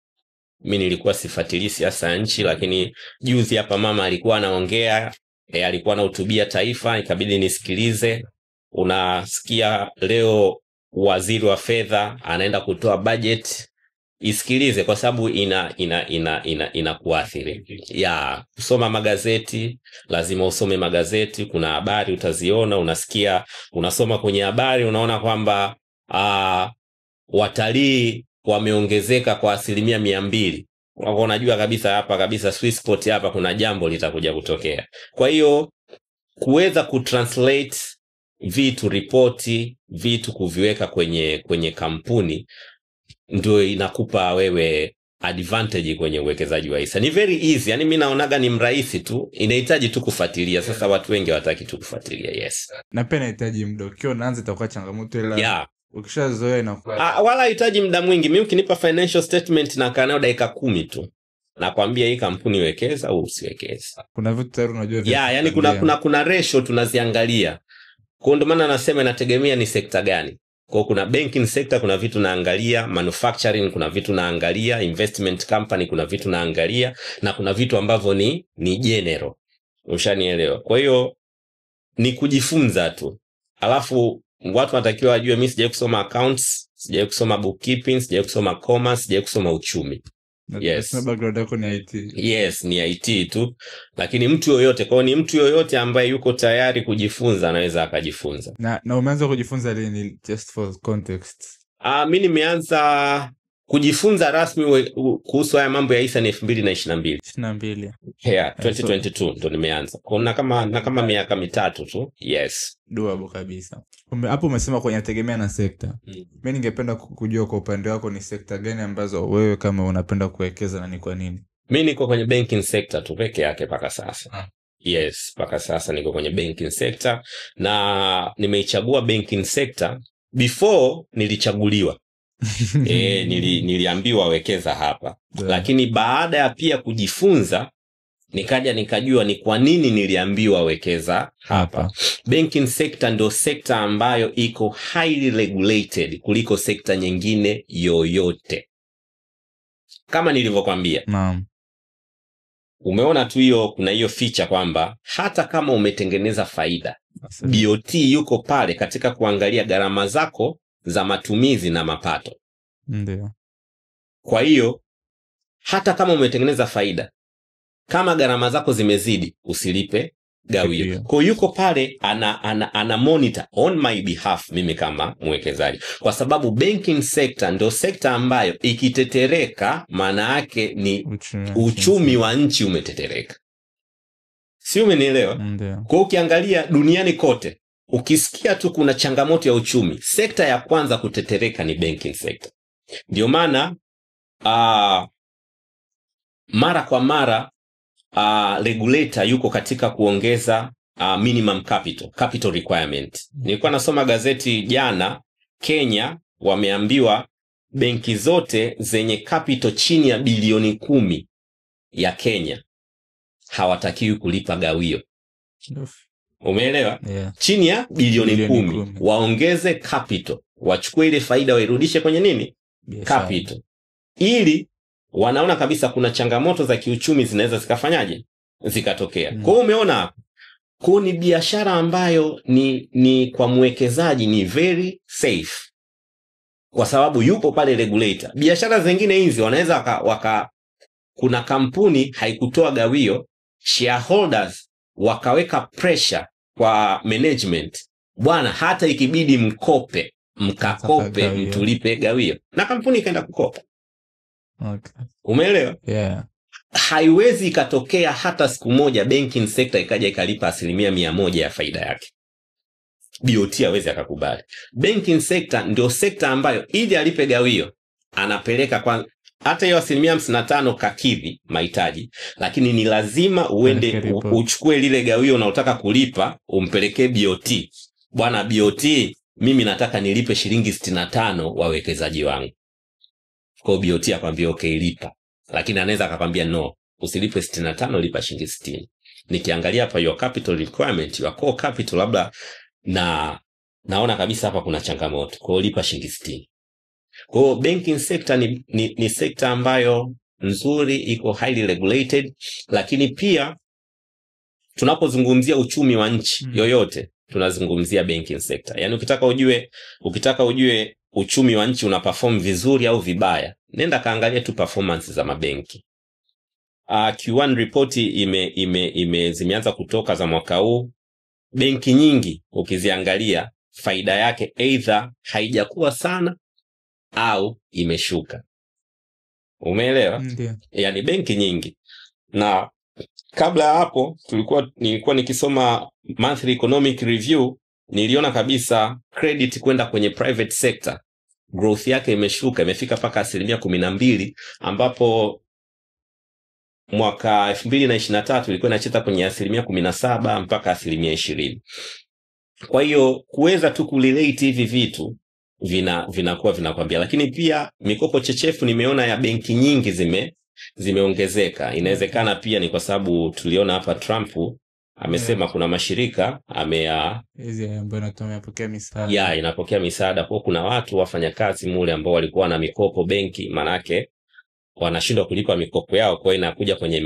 Mimi nilikuwa sifuatilii siasa ya nchi, lakini juzi hapa mama alikuwa anaongea, alikuwa anahutubia taifa, ikabidi nisikilize. Unasikia leo waziri wa fedha anaenda kutoa budget, isikilize kwa sababu ina kuathiri. Ya kusoma magazeti, lazima usome magazeti, kuna habari utaziona, unasikia, unasoma kwenye habari unaona kwamba watalii wameongezeka kwa 200%. Unajua kabisa hapa kabisa Swiss spot hapa kuna jambo litakuja kutokea. Kwa hiyo kuweza kutranslate vitu, ripoti, vitu kuviweka kwenye kampuni ndio inakupa wewe advantage kwenye uwekezaji wa hisa. Ni very easy, yani mimi naonaga ni mrahisi tu, inahitaji tu kufuatilia. Sasa watu wengi hawataki tu kufuatilia. Yes. Na pia inahitaji muda. Ukiwa unaanza itakuwa changamoto, ila ukishazoea inakuwa wala hahitaji muda mwingi. Mimi ukinipa financial statement na kanao dakika 10 tu, nakwambia hii kampuni wekeza au usiwekeze. Kuna vitu tayari unajua yani kuna ratio tunaziangalia. Kwa ndio maana nasema inategemea ni sekta gani. Kwa kuna banking sector kuna vitu naangalia, manufacturing kuna vitu naangalia, investment company kuna vitu naangalia, na kuna vitu ambavyo ni general. Ushanielewa? Kwa hiyo ni kujifunza tu. Alafu watu wanatakiwa wajue mimi sijawahi kusoma accounts, sijawahi kusoma bookkeeping, sijawahi kusoma commerce, sijawahi kusoma uchumi. Yes. Na background yako ni IT. Yes, ni IT tu. Lakini mtu yoyote, kwa ni mtu yoyote ambaye yuko tayari kujifunza anaweza akajifunza. Na umeanza kujifunza lini, just for context? Mimi nimeanza kujifunza rasmi kuhusu haya mambo ya hisa ni 2022. 22. Yeah, 2022 ndo nimeanza. Kuna kama miaka 3 tu. Yes. Doable kabisa. Hapo umesema kwenye tegemea na sekta. Mimi ningependa kujua kwa upande wako ni sekta gani ambazo wewe kama unapenda kuwekeza na ni kwa nini? Mimi niko kwenye banking sector tu peke yake paka sasa. Yes, paka sasa niko kwenye banking sector, na nimeichagua banking sector before nilichaguliwa. Niliambiwa wekeza hapa. Yeah. Lakini baada ya pia kujifunza nikajua ni kwa nini niliambiwa wekeza hapa. Banking sector ndio sector ambayo iko highly regulated kuliko sekta nyingine yoyote. Kama nilivyokuambia. Naam. Umeona tu hiyo, kuna hiyo feature kwamba hata kama umetengeneza faida, BOT yuko pale katika kuangalia gharama zako za matumizi na mapato. Ndio. Kwa hiyo hata kama umetengeneza faida, kama gharama zako zimezidi, usilipe gawio. Kwa yuko pale ana monitor on my behalf mimi kama mwekezaji. Kwa sababu banking sector ndio sekta ambayo ikitetereka maana yake ni uchumi wa nchi umetetereka. Si umenielewa? Kwa ukiangalia duniani kote, ukisikia tu kuna changamoto ya uchumi, sekta ya kwanza kutetereka ni banking sector. Ndio maana mara kwa mara regulator yuko katika kuongeza minimum capital requirement. Nilikuwa nasoma gazeti jana, Kenya wameambiwa benki zote zenye capital chini ya bilioni 10 ya Kenya hawatakiwi kulipa gawio. Umeelewa? Yeah. Chini ya bilioni 10 waongeze capital, wachukue ile faida wairudishe kwenye nini? Capital. Ili wanaona kabisa kuna changamoto za kiuchumi zinaweza zikafanyaje? Zikatokea. Kwa hiyo umeona kwa ni biashara ambayo ni kwa mwekezaji ni very safe. Kwa sababu yupo pale regulator. Biashara zingine hizi wanaweza kuna kampuni haikutoa gawio, shareholders wakaweka pressure kwa management. Bwana, hata ikibidi mkakope mtulipe gawio. Na kampuni ikaenda kukopa. Okay. Umeelewa? Yeah. Haiwezi ikatokea hata siku moja banking sector ikaja ikalipa 100% ya faida yake. BOT hawezi akakubali. Banking sector ndio sekta ambayo ili alipe gawio anapeleka kwa hata hiyo 55% kakidhi mahitaji, lakini ni lazima uende uchukue lile gawio unaotaka kulipa umpelekee BOT. Bwana BOT, mimi nataka nilipe shilingi 65 wawekezaji wangu. Kwa BOT akwambia okay, lipa. Lakini anaweza akakwambia no, usilipe 65, lipa shilingi 60. Nikiangalia hapa your capital requirement, your core capital labda naona kabisa hapa kuna changamoto. Kwa hiyo lipa shilingi 60. Kwa hiyo banking sector ni sector ambayo nzuri, iko highly regulated, lakini pia tunapozungumzia uchumi wa nchi yoyote tunazungumzia banking sector. Yaani ukitaka ujue uchumi wa nchi una perform vizuri au vibaya, nenda kaangalia tu performance za mabenki. Q1 report zimeanza kutoka za mwaka huu. Benki nyingi ukiziangalia faida yake either haijakuwa sana au imeshuka. Umeelewa? Ndiyo. Yaani benki nyingi. Na kabla ya hapo nilikuwa nikisoma monthly economic review, niliona kabisa credit kwenda kwenye private sector growth yake imeshuka, imefika paka 12%, ambapo mwaka 2023 ilikuwa inacheza kwenye 17% mpaka 20%. Kwa hiyo kuweza tu kurelate hivi vitu vinakuwa vinakwambia. Lakini pia mikopo chechefu nimeona ya benki nyingi zimeongezeka. Inawezekana pia ni kwa sababu tuliona hapa Trump amesema kuna mashirika hizi ambayo inapokea misaada. Inapokea misaada. Kwa kuna watu wafanyakazi mule ambao walikuwa na mikopo benki, manake wanashindwa kulipa mikopo yao, kwa inakuja kwenye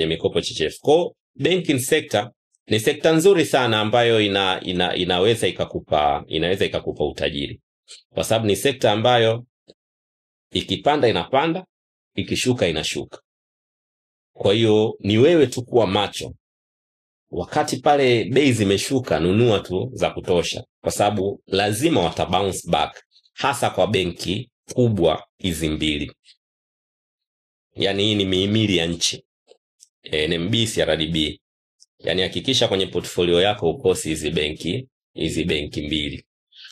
mikopo chechefu. Kwa banking sector ni sekta nzuri sana ambayo inaweza ikakupa utajiri. Kwa sababu ni sekta ambayo ikipanda inapanda, ikishuka inashuka. Kwa hiyo ni wewe tu kuwa macho. Wakati pale bei zimeshuka, nunua tu za kutosha, kwa sababu lazima wata bounce back, hasa kwa benki kubwa hizi mbili. Yaani hii ni mihimili ya nchi, NMB, CRDB. Yaani hakikisha kwenye portfolio yako ukosi hizi benki mbili,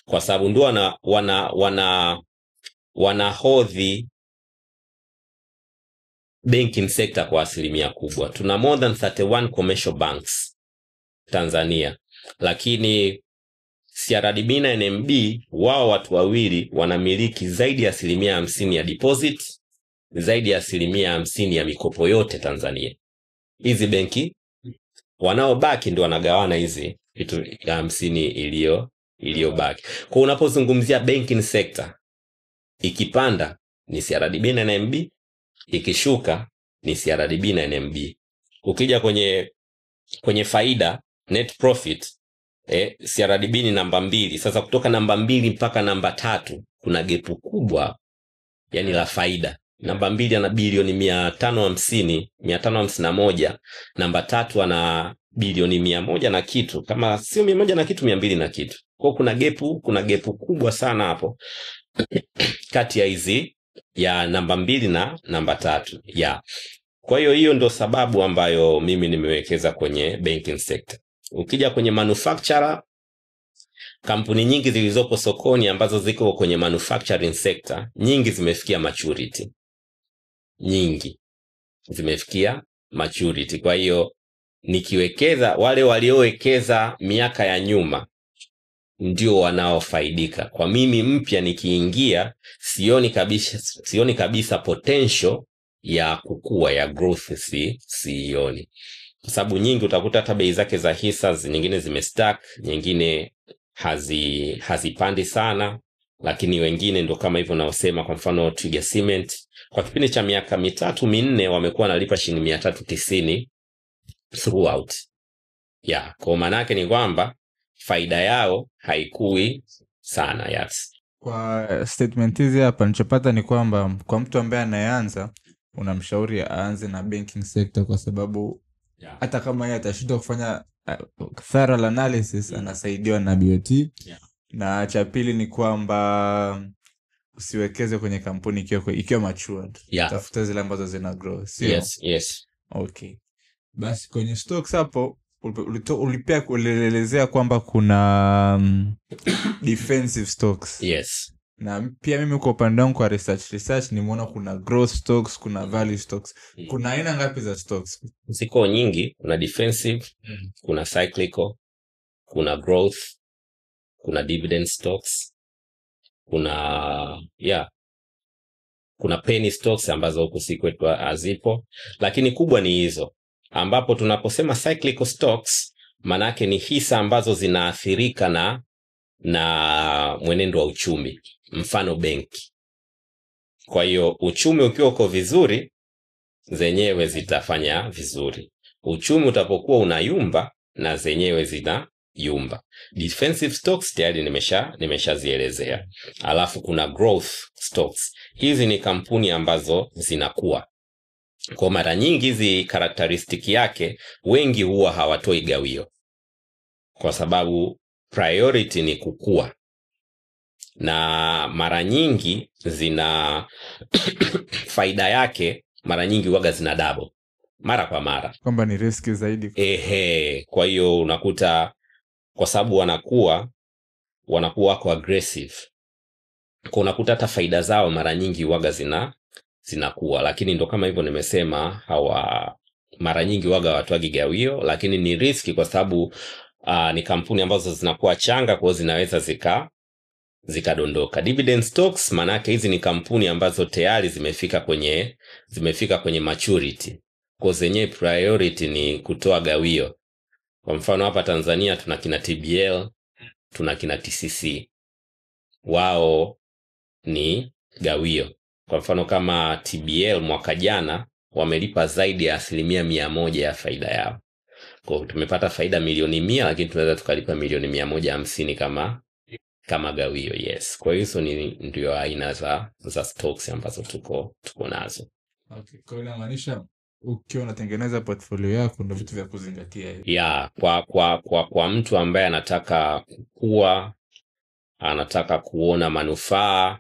kwa sababu ndio wanahodhi banking sector kwa asilimia kubwa. Tuna more than 31 commercial banks Tanzania, lakini CRDB na NMB wao watu wawili wanamiliki zaidi ya 50% ya deposit, zaidi ya 50% ya mikopo yote Tanzania. Hizi benki wanaobaki ndio wanagawana hizi vitu ya 50 iliyobaki. Kwa unapozungumzia banking sector, ikipanda ni CRDB na NMB, ikishuka ni CRDB na NMB. Ukija kwenye faida, net profit, CRDB ni namba 2. Sasa kutoka namba 2 mpaka namba 3 kuna gepu kubwa, yani la faida. Namba 2 ana bilioni 551, namba 3 ana bilioni 100 na kitu, kama sio 100 na kitu, 200 na kitu. Kwa kuna gepu kubwa sana hapo kati ya hizi ya namba 2 na namba 3. Kwa hiyo ndo sababu ambayo mimi nimewekeza kwenye banking sector. Ukija kwenye manufacturer, kampuni nyingi zilizopo sokoni ambazo ziko kwenye manufacturing sector, nyingi zimefikia maturity. Kwa hiyo nikiwekeza, wale waliowekeza miaka ya nyuma ndio wanaofaidika. Kwa mimi mpya nikiingia, sioni kabisa potential ya kukua, ya growth sioni. Kwa sababu nyingi utakuta hata bei zake za hisa nyingine zimestack, nyingine hazipandi sana, lakini wengine ndo kama hivyo naosema, kwa mfano Twiga Cement kwa kipindi cha miaka 3-4 wamekuwa nalipa shilingi 390 throughout. Kwa maana yake ni kwamba faida yao haikui sana. Kwa statement hizi hapa nilichopata ni kwamba kwa mtu ambaye anaanza, unamshauri aanze na banking sector, kwa sababu hata kama yeye atashindwa kufanya thorough analysis, anasaidiwa na BOT. Na cha pili ni kwamba usiwekeze kwenye kampuni ikiwa matured. Tafuta zile ambazo zina grow. Yes. Okay. Basi kwenye stocks hapo ulipea kuelezea kwamba kuna defensive stocks. Na pia mimi kwa upande wangu kwa research nimeona kuna growth stocks, kuna value stocks. Kuna aina ngapi za stocks? Ziko nyingi, kuna defensive, kuna cyclical, kuna growth, kuna dividend stocks, kuna penny stocks ambazo huku si kwetu hazipo, lakini kubwa ni hizo, ambapo tunaposema cyclical stocks manake ni hisa ambazo zinaathirika na mwenendo wa uchumi, mfano benki. Kwa hiyo uchumi ukiwa uko vizuri, zenyewe zitafanya vizuri. Uchumi utapokuwa unayumba, na zenyewe zinayumba. Defensive stocks tayari nimeshazielezea. Alafu kuna growth stocks. Hizi ni kampuni ambazo zinakuwa. Kwa mara nyingi hizi characteristic yake wengi huwa hawatoi gawio, kwa sababu priority ni kukua, na mara nyingi zina faida yake mara nyingi waga zina double mara kwa mara, kwamba ni riski zaidi. Kwa hiyo unakuta kwa sababu wanakuwa wako aggressive, kwa unakuta hata faida zao mara nyingi waga zinakuwa, lakini ndo kama hivyo nimesema, mara nyingi waga watuagi gawio, lakini ni riski kwa sababu ni kampuni ambazo zinakuwa changa, kwa zinaweza zikadondoka. Dividend stocks manake hizi ni kampuni ambazo tayari zimefika kwenye maturity, kwa zenye priority ni kutoa gawio. Kwa mfano hapa Tanzania tuna kina TBL, tuna kina TCC, wao ni gawio. Kwa mfano kama TBL mwaka jana wamelipa zaidi ya 100% ya faida yao. Kwa tumepata faida milioni 100, lakini tunaweza tukalipa milioni 150 kama gawio. Yes. Kwa hiyo ndio aina za stocks ambazo tuko nazo. Okay, kwa hiyo inamaanisha ukiwa unatengeneza portfolio yako ndio vitu vya kuzingatia hivi. Kwa mtu ambaye anataka kukua, anataka kuona manufaa,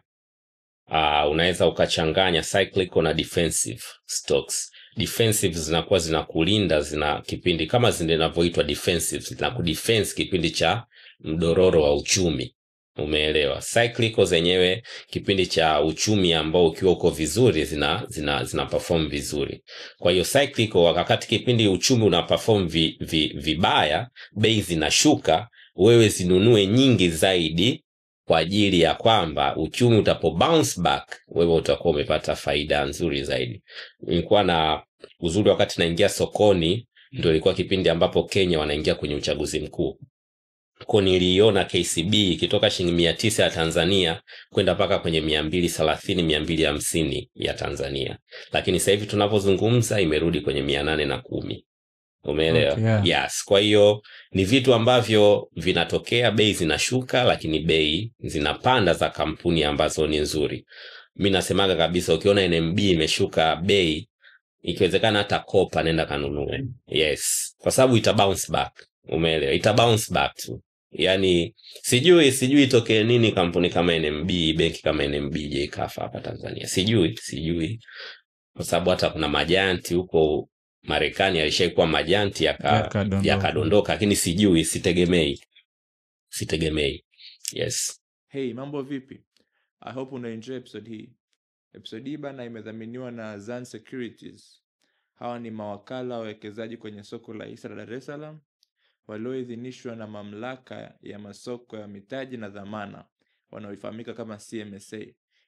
unaweza ukachanganya cyclical na defensive stocks. Defensive zinakuwa zinakulinda, zina kipindi kama zinavyoitwa defensive, zinakudefense kipindi cha mdororo wa uchumi. Umeelewa? Cyclical zenyewe kipindi cha uchumi ambao ukiwa uko vizuri zina perform vizuri. Kwa hiyo cyclical wakati kipindi uchumi una perform vibaya, bei zinashuka, wewe zinunue nyingi zaidi kwa ajili ya kwamba uchumi utapo bounce back, wewe utakuwa umepata faida nzuri zaidi. Nilikuwa na uzuri wakati naingia sokoni, ndio ilikuwa kipindi ambapo Kenya wanaingia kwenye uchaguzi mkuu. Kwa niliona KCB ikitoka shilingi 900 ya Tanzania kwenda mpaka kwenye 230 250 ya Tanzania. Lakini sasa hivi tunapozungumza imerudi kwenye 810. Umeelewa? Okay, yeah. Yes. Kwa hiyo ni vitu ambavyo vinatokea, bei zinashuka lakini bei zinapanda za kampuni ambazo ni nzuri. Mimi nasemaga kabisa ukiona NMB imeshuka bei, ikiwezekana hata kopa nenda kanunue. Yes. Kwa sababu ita bounce back. Umeelewa? Ita bounce back tu. Yaani sijui itokee nini kampuni kama NMB, benki kama NMB je ikafa hapa Tanzania. Sijui. Kwa sababu hata kuna majanti huko Marekani alishaikuwa majanti yakadondoka, lakini sitegemei. Yes. Hey, mambo vipi? I hope una enjoy episode hii. Episode hii bana imedhaminiwa na Zan Securities. Hawa ni mawakala wawekezaji kwenye soko la hisa la Dar es Salaam, walioidhinishwa na mamlaka ya masoko ya mitaji na dhamana, wanaofahamika kama CMSA,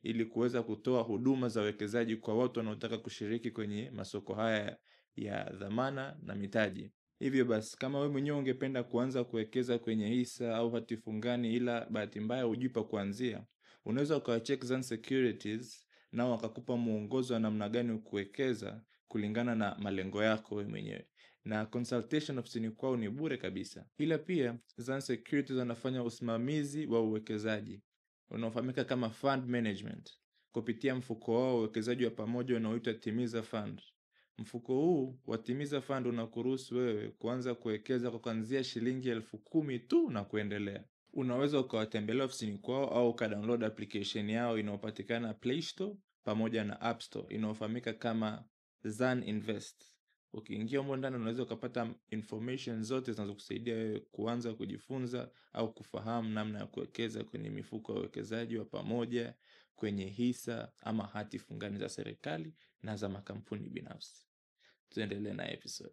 ili kuweza kutoa huduma za uwekezaji kwa watu wanaotaka kushiriki kwenye masoko haya ya dhamana na mitaji. Hivyo basi, kama wewe mwenyewe ungependa kuanza kuwekeza kwenye hisa au hati fungani ila bahati mbaya hujui pa kuanzia, unaweza ukawacheck Zan Securities nao wakakupa mwongozo wa namna gani kuwekeza kulingana na malengo yako wewe mwenyewe. Na consultation ofisini kwao ni bure kabisa. Ila pia Zan Securities wanafanya usimamizi wa uwekezaji unaofahamika kama fund management kupitia mfuko wao uwekezaji wa pamoja unaoitwa Timiza Fund. Mfuko huu wa Timiza Fund unakuruhusu wewe kuanza kuwekeza kwa kuanzia shilingi 10,000 tu na kuendelea. Unaweza ukawatembelea ofisini kwao au ukadownload application yao inayopatikana Play Store pamoja na App Store inayofahamika kama Zan Invest. Ukiingia humo ndani unaweza ukapata information zote zinazokusaidia wewe kuanza kujifunza au kufahamu namna ya kuwekeza kwenye mifuko ya uwekezaji wa pamoja, kwenye hisa ama hati fungani za serikali na za makampuni binafsi. Tuendelee na episode.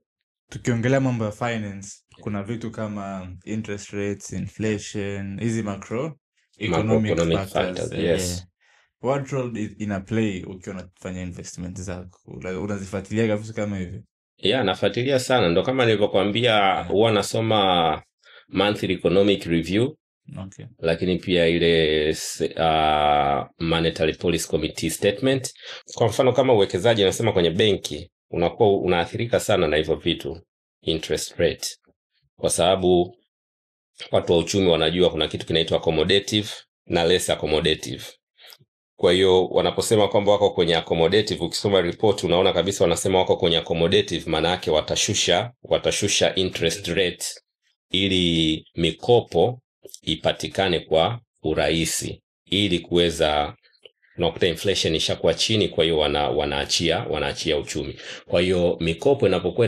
Tukiongelea mambo ya finance, kuna vitu kama interest rates, inflation, hizi macroeconomic factors. Yes. What role ina play ukiwa unafanya investment zako? Unazifuatilia vitu kama hivi? Yeah, nafuatilia sana. Ndo kama nilivyokuambia, huwa nasoma monthly economic review. Okay. Lakini pia ile monetary policy committee statement. Kwa mfano kama uwekezaji nasema kwenye benki, unakuwa unaathirika sana na hivyo vitu, interest rate, kwa sababu watu wa uchumi wanajua kuna kitu kinaitwa accommodative na less accommodative. Kwa hiyo wanaposema kwamba wako kwenye accommodative, ukisoma report unaona kabisa wanasema wako kwenye accommodative, maana yake watashusha interest rate ili mikopo ipatikane kwa urahisi, ili kuweza, unakuta inflation ishakuwa chini, kwa hiyo wanaachia uchumi. Kwa hiyo mikopo inapokuwa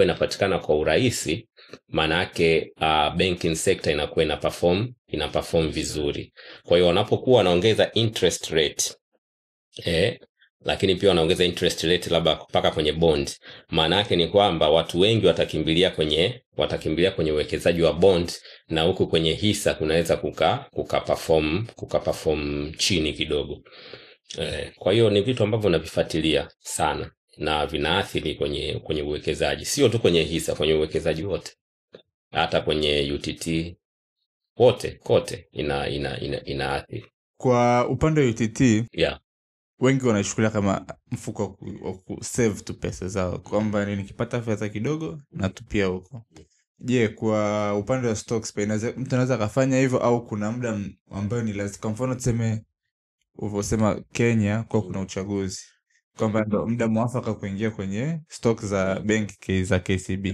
inapatikana kwa urahisi, maana yake banking sector inakuwa ina perform vizuri. Kwa hiyo wanapokuwa wanaongeza interest rate lakini pia wanaongeza interest rate labda mpaka kwenye bond, maana yake ni kwamba watu wengi watakimbilia kwenye uwekezaji wa bond, na huku kwenye hisa kunaweza kuka-perform chini kidogo. Kwa hiyo ni vitu ambavyo navifuatilia sana na vinaathiri kwenye uwekezaji, sio tu kwenye hisa, kwenye uwekezaji wote, hata kwenye UTT kote inaathiri. Kwa upande wa UTT, yeah, wengi wanachukulia kama mfuko wa kusave tu pesa zao, kwamba nikipata fedha kidogo natupia huko. Je, kwa upande wa stocks pia mtu anaweza kufanya hivyo, au kuna muda ambao ni lazima? Kwa mfano tuseme ulivyosema Kenya kwa kuna uchaguzi, kwamba ndo muda mwafaka kuingia kwenye stocks za benki za KCB.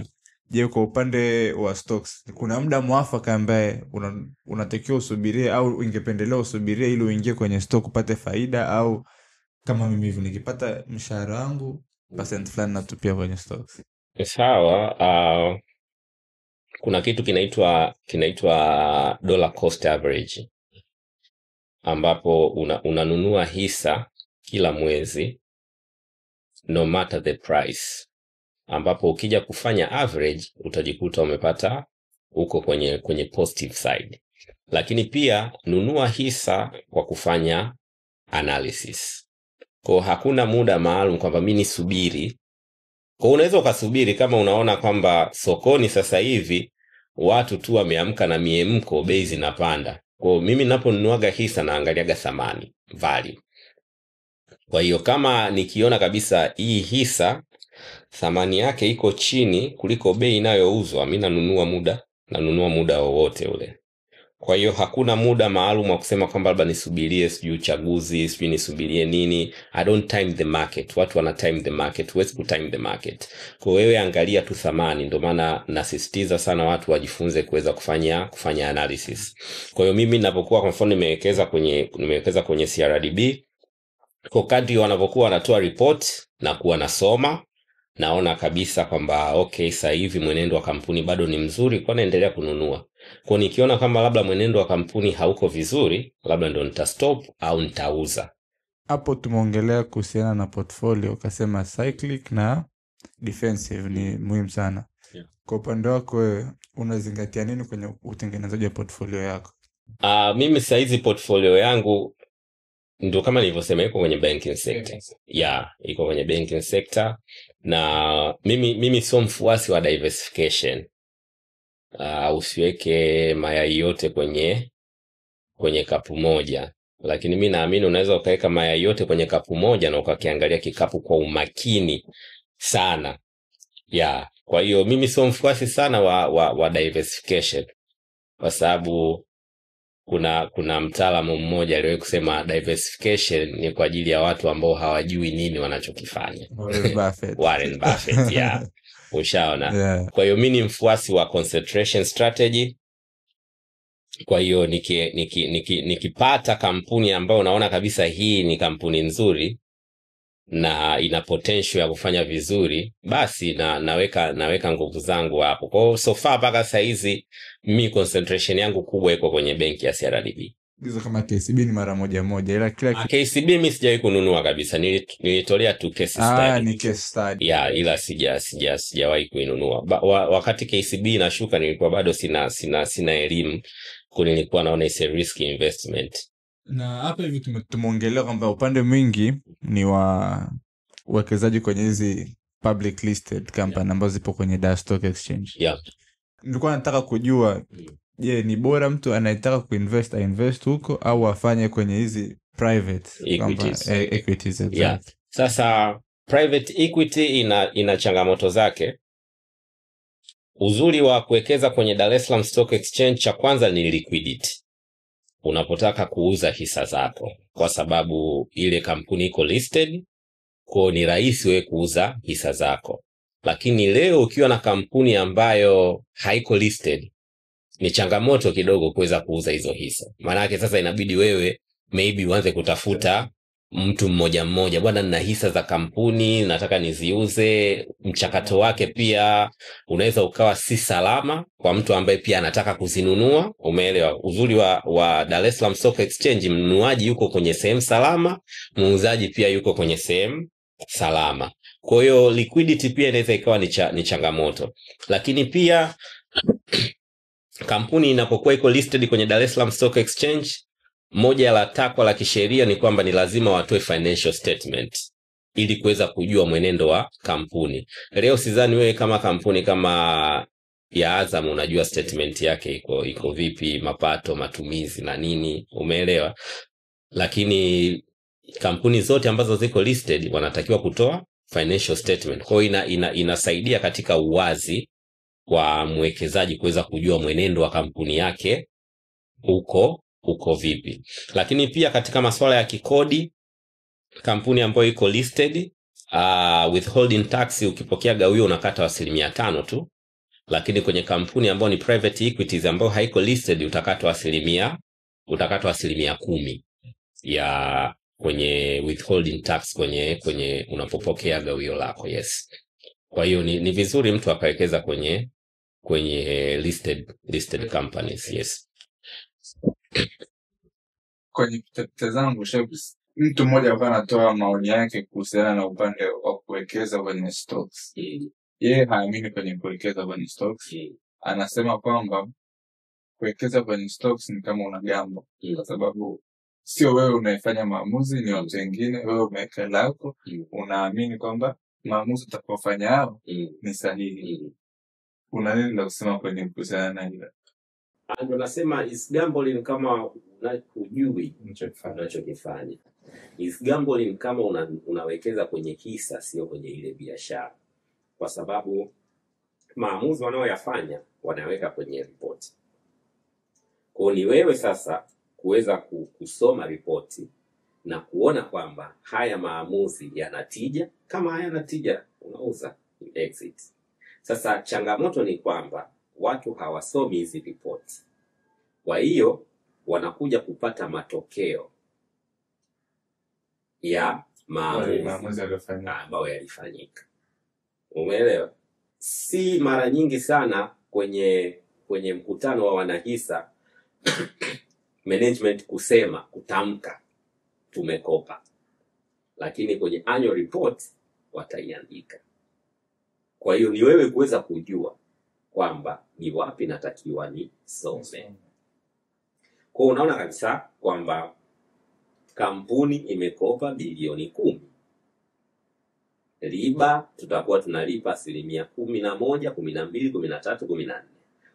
Je, kwa upande wa stocks kuna muda mwafaka ambaye unatakiwa usubirie, au ungependelea usubirie ili uingie kwenye stock upate faida, au kama mimi hivi nikipata mshahara wangu percent fulani natupia kwenye stocks? Sawa. Kuna kitu kinaitwa dollar cost average, ambapo unanunua hisa kila mwezi no matter the price, ambapo ukija kufanya average utajikuta umepata uko kwenye positive side. Lakini pia nunua hisa kwa kufanya analysis. Kwa hakuna muda maalum kwamba mimi nisubiri. Kwa unaweza ukasubiri kama unaona kwamba sokoni sasa hivi watu tu wameamka na miemko, bei zinapanda. Kwa mimi ninaponunuaga hisa naangaliaga thamani, value. Kwa hiyo kama nikiona kabisa hii hisa thamani yake iko chini kuliko bei inayouzwa, mimi nanunua muda wowote ule. Kwa hiyo hakuna muda maalum wa kusema kwamba labda nisubirie sijui uchaguzi, sijui nisubirie nini. I don't time the market. Watu wana time the market. Huwezi kutime the market. Kwa wewe angalia tu thamani. Ndio maana nasisitiza sana watu wajifunze kuweza kufanya analysis. Kwa hiyo mimi ninapokuwa kwa mfano nimewekeza kwenye CRDB, kwa kadri wanapokuwa wanatoa report na kuwa nasoma, naona kabisa kwamba okay, sasa hivi mwenendo wa kampuni bado ni mzuri, kwa naendelea kununua. Kwa nikiona kama labda mwenendo wa kampuni hauko vizuri, labda ndo nitastop au nitauza. Hapo tumeongelea kuhusiana na portfolio, ukasema cyclic na defensive ni muhimu sana. Yeah. Kwa upande wako wewe unazingatia nini kwenye utengenezaji wa portfolio yako? Mimi sasa hizi portfolio yangu ndio kama nilivyosema iko kwenye banking sector. Iko kwenye banking sector, na mimi sio mfuasi wa diversification. Usiweke mayai yote kwenye kapu moja, lakini mimi naamini unaweza ukaweka mayai yote kwenye kapu moja na ukakiangalia kikapu kwa umakini sana. Kwa hiyo mimi sio mfuasi sana wa diversification, kwa sababu kuna mtaalamu mmoja aliwahi kusema diversification ni kwa ajili ya watu ambao hawajui nini wanachokifanya. Warren Buffett. Ushaona? Kwa hiyo mimi ni mfuasi wa concentration strategy. Kwa hiyo nikipata kampuni ambayo naona kabisa hii ni kampuni nzuri, na ina potential ya kufanya vizuri, basi naweka nguvu zangu hapo. Kwa hiyo so far mpaka saa hizi mi concentration yangu kubwa iko kwenye benki ya CRDB. Hizo kama KCB ni mara moja, ila kila KCB mi sijawahi kununua kabisa, nilitolea tu case study. ni case study. Ila sijawahi kuinunua. Wakati KCB inashuka nilikuwa bado sina elimu, kwa nilikuwa naona is a risky investment. Na hapa hivi tumeongelea kwamba upande mwingi ni wa uwekezaji kwenye hizi public listed company ambazo zipo kwenye Dar Stock Exchange. Nilikuwa nataka kujua je, ni bora mtu anayetaka kuinvest ainvest huko au afanye kwenye hizi private equities exactly. Sasa private equity ina changamoto zake. Uzuri wa kuwekeza kwenye Dar es Salaam Stock Exchange, cha kwanza ni liquidity. Unapotaka kuuza hisa zako, kwa sababu ile kampuni iko listed, kwa ni rahisi wewe kuuza hisa zako. Lakini leo ukiwa na kampuni ambayo haiko listed, ni changamoto kidogo kuweza kuuza hizo hisa. Maana yake sasa inabidi wewe maybe uanze kutafuta mtu mmoja, bwana nina hisa za kampuni nataka niziuze. Mchakato wake pia unaweza ukawa si salama kwa mtu ambaye pia anataka kuzinunua. Umeelewa? Uzuri wa Dar es Salaam Stock Exchange, mnunuaji yuko kwenye sehemu salama, muuzaji pia yuko kwenye sehemu salama. Kwa hiyo liquidity pia inaweza ikawa ni changamoto. Lakini pia kampuni inapokuwa iko listed kwenye Dar es Salaam Stock Exchange, moja la takwa la kisheria ni kwamba ni lazima watoe financial statement ili kuweza kujua mwenendo wa kampuni. Leo sidhani wewe kama kampuni kama ya Azam unajua statement yake iko vipi, mapato, matumizi na nini, umeelewa? Lakini kampuni zote ambazo ziko listed wanatakiwa kutoa financial statement. Kwa hiyo inasaidia katika uwazi kwa mwekezaji kuweza kujua mwenendo wa kampuni yake uko vipi. Lakini pia katika masuala ya kikodi, kampuni ambayo iko listed, withholding tax ukipokea gawio unakata 5% tu. Lakini kwenye kampuni ambayo ni private equities ambayo haiko listed utakatwa 10% ya kwenye withholding tax kwenye unapopokea gawio lako. Yes. Kwa hiyo ni vizuri mtu akawekeza kwenye listed companies. Yes. Kwenye tafiti zangu mtu mmoja alikuwa anatoa maoni yake kuhusiana na upande wa kuwekeza kwenye stocks. Yeye haamini kwenye kuwekeza kwenye stocks. Anasema kwamba kuwekeza kwenye stocks ni kama una gambo, kwa sababu sio wewe unaifanya maamuzi, ni watu wengine. Wewe umeweka lako, unaamini kwamba maamuzi utakayofanya hao ni sahihi. Una nini la kusema kwenye kuhusiana na hilo? Ndio nasema is gambling kama hujui unachokifanya. Is gambling kama unawekeza kwenye hisa, sio kwenye ile biashara. Kwa sababu maamuzi wanaoyafanya wanaweka kwenye report. Kwa ni wewe sasa kuweza kusoma ripoti na kuona kwamba haya maamuzi yanatija. Kama haya yanatija, unauza, exit. Sasa changamoto ni kwamba watu hawasomi hizi ripoti. Kwa hiyo wanakuja kupata matokeo ya maamuzi ambayo yalifanyika. Umeelewa? Si mara nyingi sana kwenye mkutano wa wanahisa management kutamka tumekopa, lakini kwenye annual report wataiandika. Kwa hiyo ni wewe kuweza kujua kwamba ni wapi natakiwa ni some. Kwa unaona kabisa kwamba kampuni imekopa bilioni 10. Riba tutakuwa tunalipa 11%, 12%, 13%, 14%.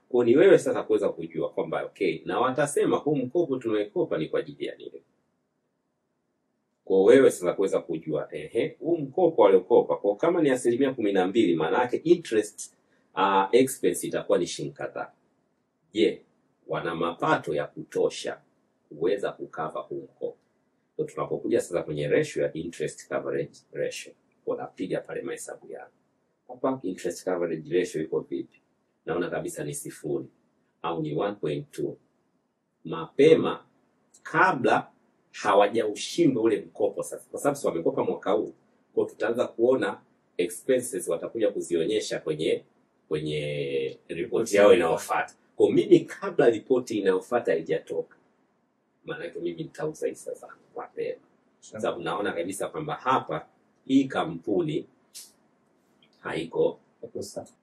Kwa ni wewe sasa kuweza kujua kwamba okay, na watasema huu mkopo tumekopa ni kwa ajili ya nini. Kwa wewe sasa kuweza kujua huu mkopo waliokopa kwa kama ni 12%, maana yake interest expense itakuwa ni shilingi kadhaa. Je, wana mapato ya kutosha kuweza kukava huu mkopo? Kwa tunapokuja sasa kwenye ratio ya interest coverage ratio, unapiga pale mahesabu yako. Hapa interest coverage ratio iko vipi? Naona kabisa ni 0 au ni 1.2. Mapema kabla hawajaushinda ule mkopo sasa. Kwa sababu wamekopa mwaka huu, Kwa tutaanza kuona expenses watakuja kuzionyesha kwenye ripoti yao inayofuata. Kwa mimi kabla ripoti inayofuata haijatoka, maana yake mimi nitauza hisa zangu mapema. Sababu naona kabisa kwamba hapa hii kampuni haiko.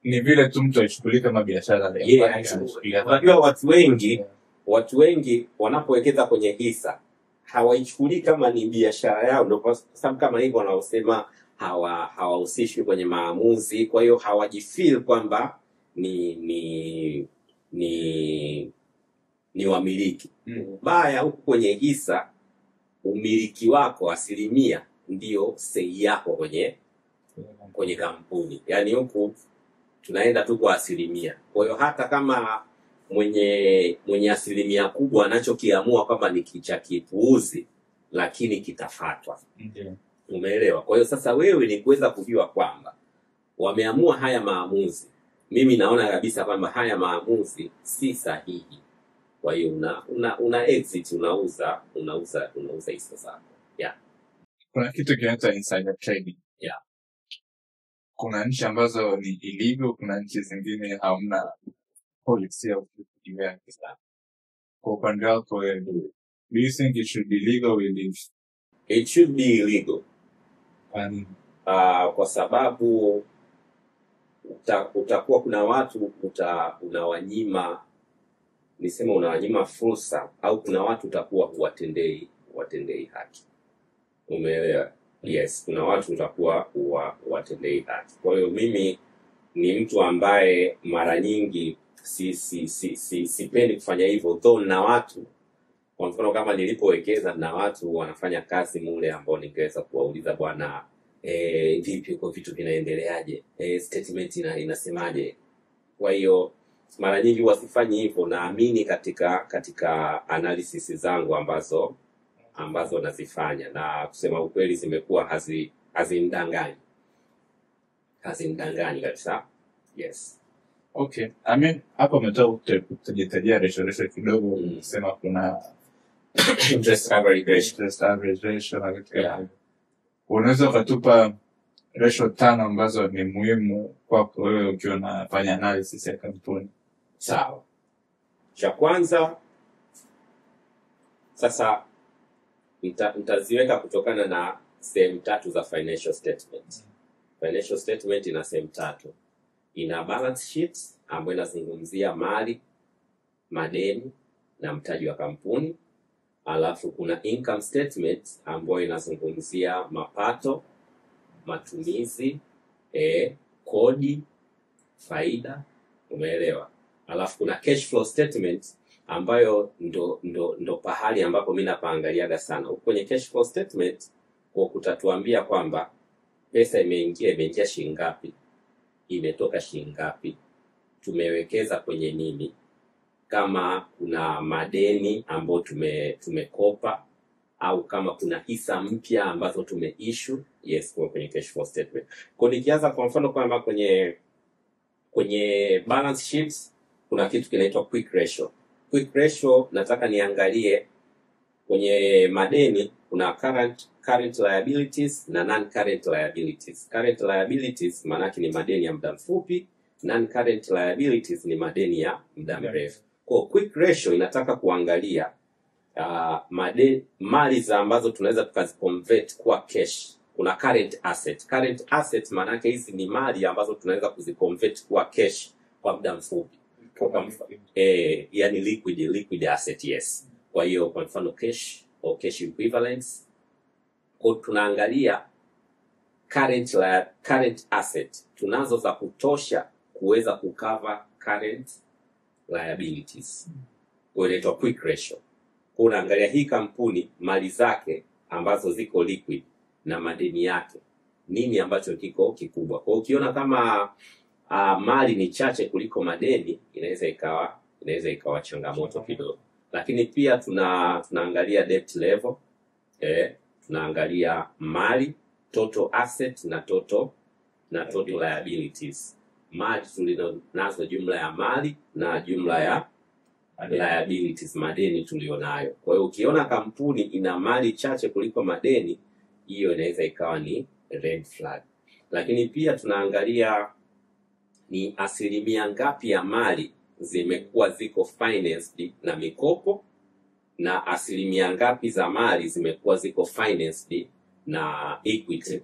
Ni vile tu mtu aichukulie kama biashara. Unajua watu wengi wanapowekeza kwenye hisa hawaichukulii kama ni biashara yao, ndio kwa sababu kama hivyo wanaosema hawahusishwi kwenye maamuzi, kwa hiyo hawajifeel kwamba ni wamiliki. Baya huku kwenye hisa umiliki wako 1% ndio sei yako kwenye kampuni. Yaani huku tunaenda tu kwa 1%. Kwa hiyo hata kama mwenye 1% kubwa anachokiamua kwamba ni kicha kipuuzi, lakini kitafatwa. Umeelewa? Kwa hiyo sasa wewe ni kuweza kujua kwamba wameamua haya maamuzi. Mimi naona kabisa kwamba haya maamuzi si sahihi. Kwa hiyo una exit, unauza hisa zako. Yeah. Kuna kitu kinaitwa insider trading. Yeah. Kuna nchi ambazo ni illegal, kuna nchi zingine hauna policy ya kufikiria. Kwa upande wako wewe, do you think it should be legal or illegal? It should be illegal. Kwa sababu utakuwa kuna watu unawanyima fursa, au kuna watu utakuwa huwatendei haki. Umeelewa? Yes, kuna watu utakuwa huwatendei haki. Kwa hiyo mimi ni mtu ambaye mara nyingi sipendi kufanya hivyo, though na watu, kwa mfano kama nilipowekeza na watu wanafanya kazi mule ambao ningeweza kuwauliza bwana vipi kwa vitu vinaendeleaje, statement inasemaje. Kwa hiyo mara nyingi wasifanyi hivyo, naamini katika analysis zangu ambazo nazifanya, na kusema ukweli zimekuwa hazimdanganyi kabisa. Yes. Okay. Hapa umetoka kutajia ratio kidogo, kusema kuna interest average ratio. Yeah. Unaweza ukatupa ratio 5 ambazo ni muhimu kwako wewe ukiwa unafanya analysis ya kampuni? Sawa. Cha kwanza sasa nitaziweka kutokana na sehemu 3 za financial statement. Financial statement ina sehemu 3. Ina balance sheet ambayo inazungumzia mali, madeni na mtaji wa kampuni. Alafu kuna income statement ambayo inazungumzia mapato, matumizi, kodi, faida. Umeelewa? Alafu kuna cash flow statement ambayo ndo pahali ambapo mimi napaangaliaga sana. Kwenye cash flow statement kwa kutatuambia kwamba pesa imeingia shilingi ngapi, imetoka shilingi ngapi, tumewekeza kwenye nini, kama kuna madeni ambayo tumekopa, au kama kuna hisa mpya ambazo tumeissue. Yes, kwenye cash flow statement. Kwa nikianza kwa mfano kwamba kwenye balance sheet kuna kitu kinaitwa quick ratio. Quick ratio nataka niangalie kwenye madeni kuna current liabilities na non-current liabilities. Current liabilities maana ni madeni ya muda mfupi, non-current liabilities ni madeni ya muda mrefu. Kwa quick ratio inataka kuangalia mali za ambazo tunaweza tukaziconvert kuwa cash. Kuna current asset. Current asset maana hizi ni mali ambazo tunaweza kuziconvert kuwa cash kwa muda mfupi. Yani liquid asset, yes. Kwa hiyo kwa mfano cash au cash equivalents. Kwa tunaangalia current asset tunazo za kutosha kuweza kucover current liabilities. Kwa inaitwa quick ratio. Kwa unaangalia hii kampuni mali zake ambazo ziko liquid na madeni yake, nini ambacho kiko kikubwa. Kwa ukiona kama mali ni chache kuliko madeni, inaweza ikawa changamoto kidogo. Lakini pia tunaangalia debt level, tunaangalia mali, total asset na total liabilities. Mali tulionazo, jumla ya mali na jumla ya liabilities, madeni tulionayo. Kwa hiyo ukiona kampuni ina mali chache kuliko madeni, hiyo inaweza ikawa ni red flag. Lakini pia tunaangalia ni asilimia ngapi ya mali zimekuwa ziko financed na mikopo na asilimia ngapi za mali zimekuwa ziko financed na equity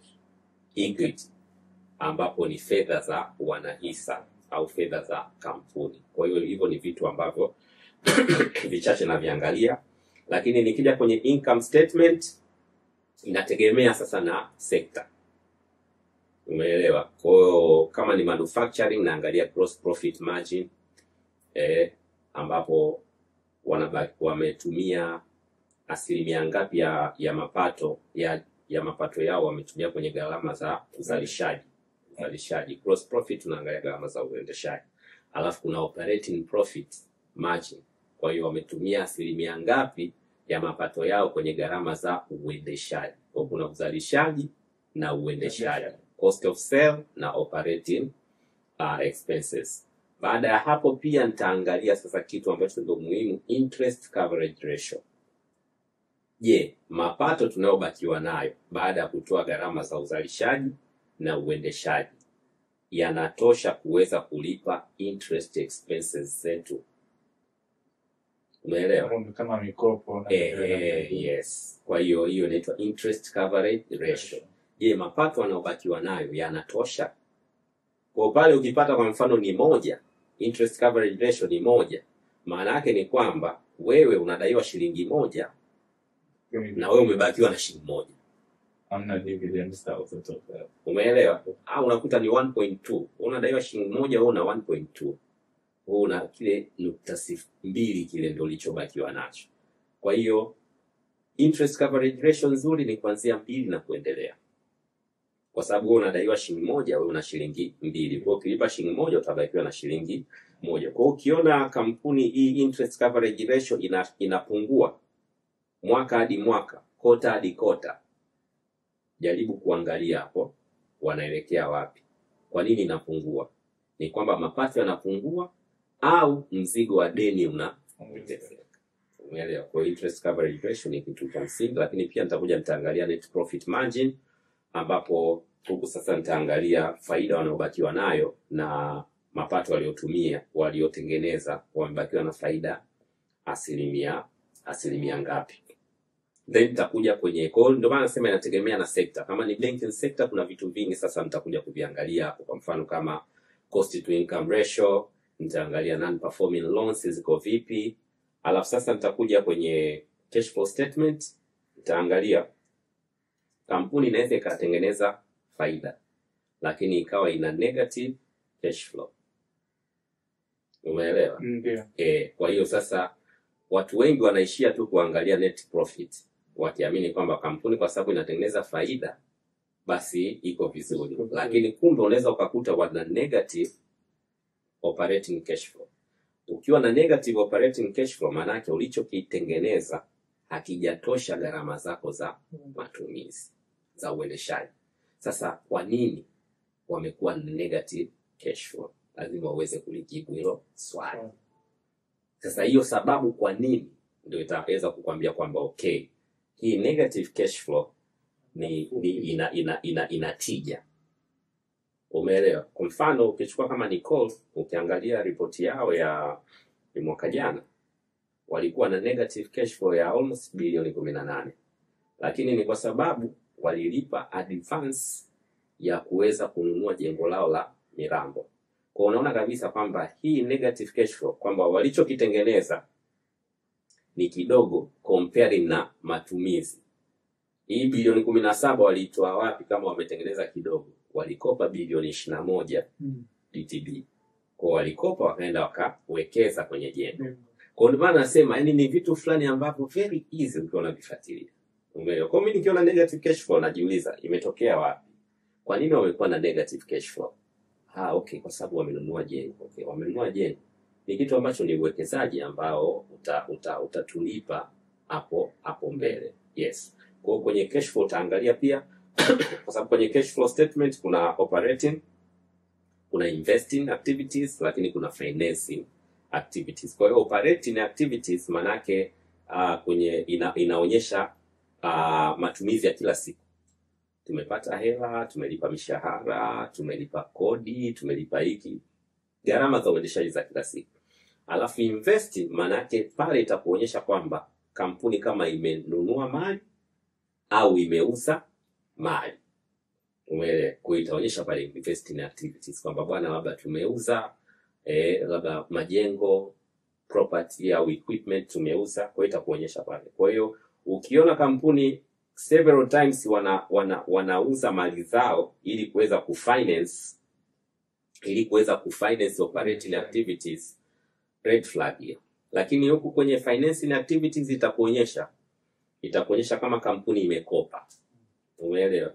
ambapo ni fedha za wanahisa au fedha za kampuni. Kwa hiyo hivyo ni vitu ambavyo vichache naviangalia. Lakini nikija kwenye income statement inategemea sasa na sekta. Umeelewa? Kwa hiyo kama ni manufacturing naangalia gross profit margin ambapo wametumia asilimia ngapi ya mapato ya mapato yao wametumia kwenye gharama za uzalishaji. Gross profit tunaangalia gharama za uendeshaji. Alafu kuna operating profit margin. Kwa hiyo wametumia asilimia ngapi ya mapato yao kwenye gharama za uendeshaji. Kwa kuna uzalishaji na uendeshaji, cost of sale na operating expenses. Baada ya hapo pia nitaangalia sasa kitu ambacho ndio muhimu, interest coverage ratio. Je, mapato tunayobakiwa nayo baada ya kutoa gharama za uzalishaji na uendeshaji yanatosha kuweza kulipa interest expenses zetu? Umeelewa? Kama mikopo na yes. Kwa hiyo inaitwa interest coverage ratio. Je, mapato yanayobakiwa nayo yanatosha? Kwa pale ukipata kwa mfano ni 1, interest coverage ratio ni 1, maana yake ni kwamba wewe unadaiwa shilingi 1 na wewe umebakiwa na shilingi 1. Hamna dividends au chochote. Umeelewa? Au unakuta ni 1.2. Unadaiwa shilingi 1 wewe una 1.2. Wewe una kile 0.2 kile ndio ulichobakiwa nacho. Kwa hiyo interest coverage ratio nzuri ni kuanzia 2 na kuendelea. Kwa sababu wewe unadaiwa shilingi 1, wewe una shilingi 2. Kwa hiyo ukilipa shilingi 1 utabakiwa na shilingi 1. Kwa hiyo ukiona kampuni hii interest coverage ratio inapungua mwaka hadi mwaka, kota hadi kota, jaribu kuangalia hapo wanaelekea wapi. Kwa nini inapungua? Ni kwamba mapato yanapungua au mzigo wa deni unaongezeka. Umeelewa? Kwa interest coverage ratio ni kitu cha msingi. Lakini pia nitaangalia net profit margin, ambapo huku sasa nitaangalia faida wanaobakiwa nayo na mapato waliotengeneza wamebakiwa na faida asilimia ngapi. Then nitakuja kwenye call. Ndio maana nasema inategemea na sekta. Kama ni banking sector kuna vitu vingi sasa nitakuja kuviangalia hapo. Kwa mfano kama cost to income ratio, nitaangalia non performing loans ziko vipi. Alafu sasa nitakuja kwenye cash flow statement, nitaangalia kampuni inaweza ikatengeneza faida lakini ikawa ina negative cash flow. Umeelewa? Ndio. Kwa hiyo sasa watu wengi wanaishia tu kuangalia net profit wakiamini kwamba kampuni kwa sababu inatengeneza faida basi iko vizuri. Lakini kumbe unaweza ukakuta wana negative operating cash flow. Ukiwa na negative operating cash flow maana yake ulichokitengeneza hakijatosha gharama zako za matumizi za uendeshaji. Sasa kwa nini wamekuwa na negative cash flow? Lazima uweze kulijibu hilo swali. Sasa hiyo sababu kwa nini ndio itaweza kukwambia kwamba okay, hii negative cash flow ina tija. Umeelewa? Kwa mfano ukichukua kama Nicole, ukiangalia ripoti yao ya mwaka jana walikuwa na negative cash flow ya almost bilioni 18. Lakini ni kwa sababu walilipa advance ya kuweza kununua jengo lao la Mirambo. Kwa unaona kabisa kwamba hii negative cash flow kwamba walichokitengeneza ni kidogo comparing na matumizi. Hii bilioni 17 walitoa wapi kama wametengeneza kidogo? Walikopa bilioni 21 DTB. Kwa walikopa wakaenda wakawekeza kwenye jengo. Kwa ndio maana nasema yani ni vitu fulani ambavyo very easy ukiona vifuatilia. Umeelewa? Kwa mimi nikiona negative cash flow najiuliza imetokea wapi? Kwa nini wamekuwa na negative cash flow? Okay, kwa sababu wamenunua jengo. Okay, wamenunua jengo. Ni kitu ambacho ni uwekezaji ambao utatulipa hapo mbele. Yes. Kwa kwenye cash flow utaangalia pia kwa sababu kwenye cash flow statement kuna operating, kuna investing activities, lakini kuna financing activities. Kwa hiyo operating activities manake kwenye inaonyesha matumizi ya kila siku. tumepata hela, tumelipa mishahara, tumelipa kodi, tumelipa hiki, gharama za uendeshaji za kila siku. Alafu invest, maana yake pale itakuonyesha kwamba kampuni kama imenunua mali au imeuza mali. Umeelewa? Kwa hiyo itaonyesha pale investing activities kwamba bwana, labda tumeuza labda majengo, property au equipment tumeuza, kwa hiyo itakuonyesha pale. Kwa hiyo ukiona kampuni several times wanauza mali zao ili kuweza kufinance operating activities, red flag hiyo. Lakini huku kwenye financing activities itakuonyesha kama kampuni imekopa. Umeelewa?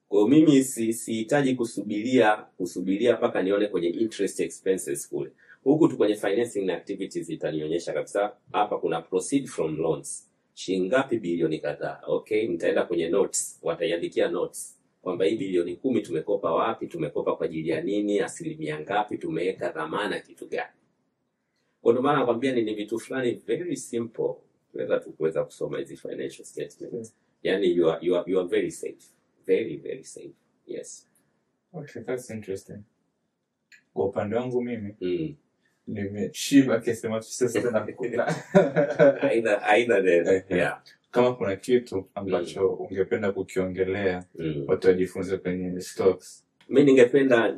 Kwa hiyo mimi sihitaji kusubiria mpaka nione kwenye interest expenses kule. Huku tu kwenye financing activities itanionyesha kabisa hapa kuna proceed from loans. Shilingi ngapi? Bilioni kadhaa. Okay, nitaenda kwenye notes, wataiandikia notes kwamba hii bilioni 10 tumekopa wapi, tumekopa kwa ajili ya nini, asilimia ngapi, tumeweka dhamana kitu gani. Kwa ndio maana nakwambia ni vitu fulani very simple kuweza kusoma hizi financial statements. Yani you are very safe. Very, very safe. Yes. Okay, that's interesting. Kwa upande wangu mimi nimeshiba kiasi ambacho sasa tena kukula. Aina ndio. Yeah. Kama kuna kitu ambacho ungependa kukiongelea watu wajifunze kwenye stocks. Mimi ningependa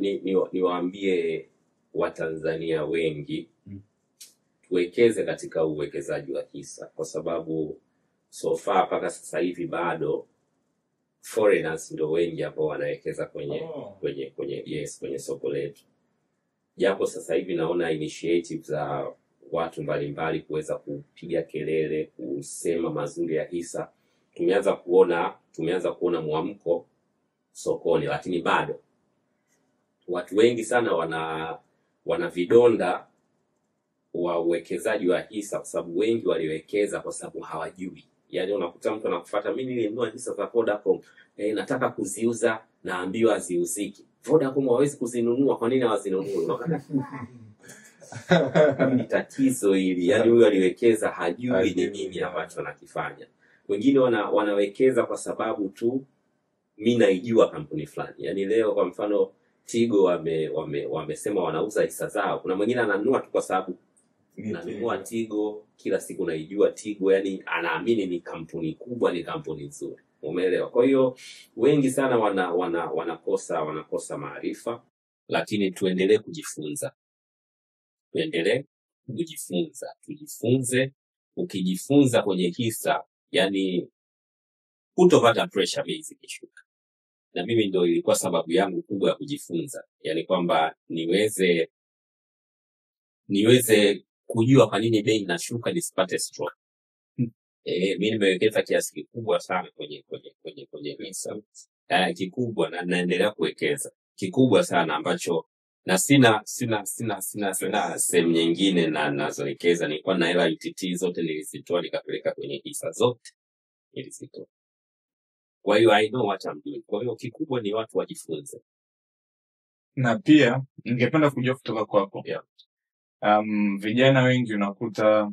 niwaambie Watanzania wengi tuwekeze katika uwekezaji wa hisa, kwa sababu so far mpaka sasa hivi bado foreigners ndio wengi ambao wanawekeza kwenye soko letu. Japo sasa hivi naona initiative za watu mbalimbali kuweza kupiga kelele, kusema mazuri ya hisa. Tumeanza kuona mwamko sokoni, lakini bado watu wengi sana wana vidonda wa uwekezaji wa hisa, kwa sababu wengi waliwekeza kwa sababu hawajui. Yaani unakuta mtu anakufuata, mimi nilinunua hisa za Vodacom, nataka kuziuza, naambiwa haziuziki. Vodacom hawezi kuzinunua, kwa nini hawazinunui? Ni tatizo hili. Yaani huyo aliwekeza hajui ni nini ambacho anakifanya. Wengine wanawekeza kwa sababu tu mimi naijua kampuni fulani. Yaani leo kwa mfano Tigo wamesema wanauza hisa zao. Kuna mwingine ananunua tu kwa sababu nanunua Tigo, kila siku naijua Tigo, yani anaamini ni kampuni kubwa, ni kampuni nzuri. Umeelewa? Kwa hiyo wengi sana wanakosa maarifa, lakini tuendelee kujifunza. Tujifunze. Ukijifunza kwenye hisa, yani hutopata pressure base ikishuka. Na mimi ndio ilikuwa sababu yangu kubwa ya kujifunza. Yani kwamba niweze kujua kwa nini bei inashuka nisipate stroke. Mimi nimewekeza kiasi kikubwa sana kwenye hisa. Kikubwa, na naendelea kuwekeza. Kikubwa sana ambacho na sina sehemu nyingine nazowekeza. Nilikuwa na hela UTT zote nilizitoa nikapeleka kwenye hisa zote nilizitoa. Kwa hiyo I know what I'm doing. Kwa hiyo kikubwa ni watu wajifunze. Na pia ningependa kujua kutoka kwako. Yeah. Vijana wengi unakuta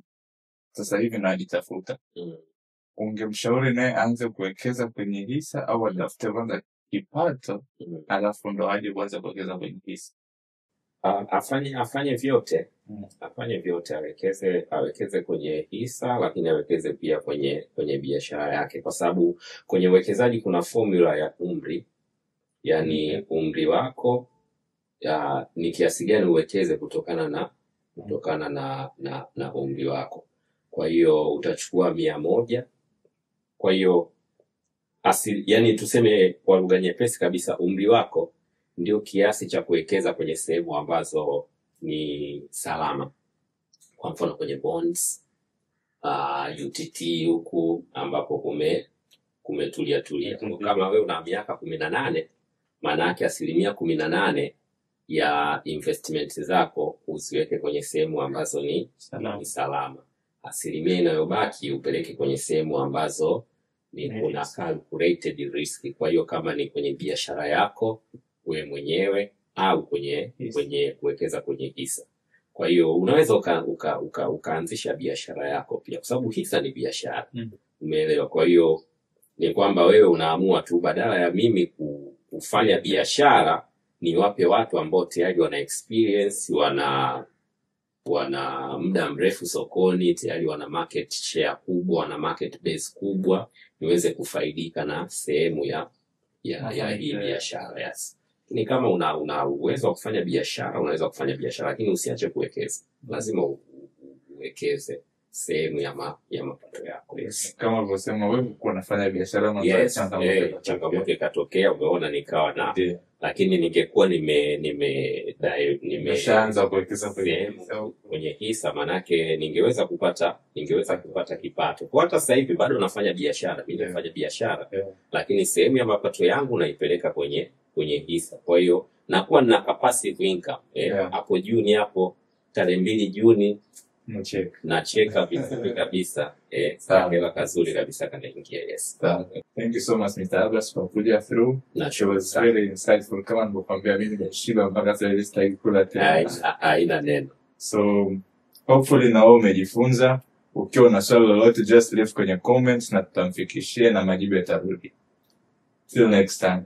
sasa hivi wanajitafuta. Ungemshauri naye aanze kuwekeza kwenye hisa au atafute kwanza kipato alafu ndo aje kuanza kuwekeza kwenye hisa? Afanye vyote. Afanye vyote, awekeze kwenye hisa, lakini awekeze pia kwenye biashara yake, kwa sababu kwenye uwekezaji kuna formula ya umri. Yani umri wako ni kiasi gani uwekeze kutokana na umri wako. Kwa hiyo utachukua 100. Kwa hiyo yani tuseme kwa lugha nyepesi kabisa, umri wako ndio kiasi cha kuwekeza kwenye sehemu ambazo ni salama. Kwa mfano kwenye bonds, UTT huku ambapo kumetulia. Kama wewe una miaka 18, maana yake 18% ya investment zako usiweke kwenye sehemu ambazo ni salama. 10% inayobaki upeleke kwenye sehemu ambazo ni kuna calculated risk. Kwa hiyo kama ni kwenye biashara yako wewe mwenyewe au kwenye kuwekeza kwenye hisa. Kwa hiyo unaweza ukaanzisha biashara yako pia, kwa sababu hisa ni biashara. Umeelewa? Kwa hiyo ni kwamba wewe unaamua tu, badala ya mimi kufanya biashara, niwape watu ambao tayari wana experience, wana muda mrefu sokoni, tayari wana market share kubwa, wana market base kubwa, niweze kufaidika na sehemu ya hii biashara. Yes. Ni kama una uwezo wa kufanya biashara, unaweza kufanya biashara, lakini usiache kuwekeza. Lazima uwekeze sehemu ya mapato yako. Yes. Kama ulivyosema wewe uko unafanya biashara na changamoto ikatokea, umeona nikawa na lakini ningekuwa nimeshaanza kuwekeza kwenye hisa, manake ningeweza kupata kipato. Kwa hata sasa hivi bado nafanya biashara, mimi nafanya biashara, lakini sehemu ya mapato yangu naipeleka kwenye hisa. Kwa hiyo nakuwa na passive income. Hapo Juni, hapo tarehe 2 Juni nacheka vizuri kabisa. Hela kazuri kabisa kanaingia. Yes. Thank you so much Mr. Douglas for kuja through. It was really insightful. Kama nilikwambia mimi nimeshiba mpaka sasa hivi sitaki kula tena. Haina neno. So hopefully na wewe umejifunza. Ukiwa na swali lolote just leave kwenye comments na tutamfikishia na majibu yatarudi. Till next time.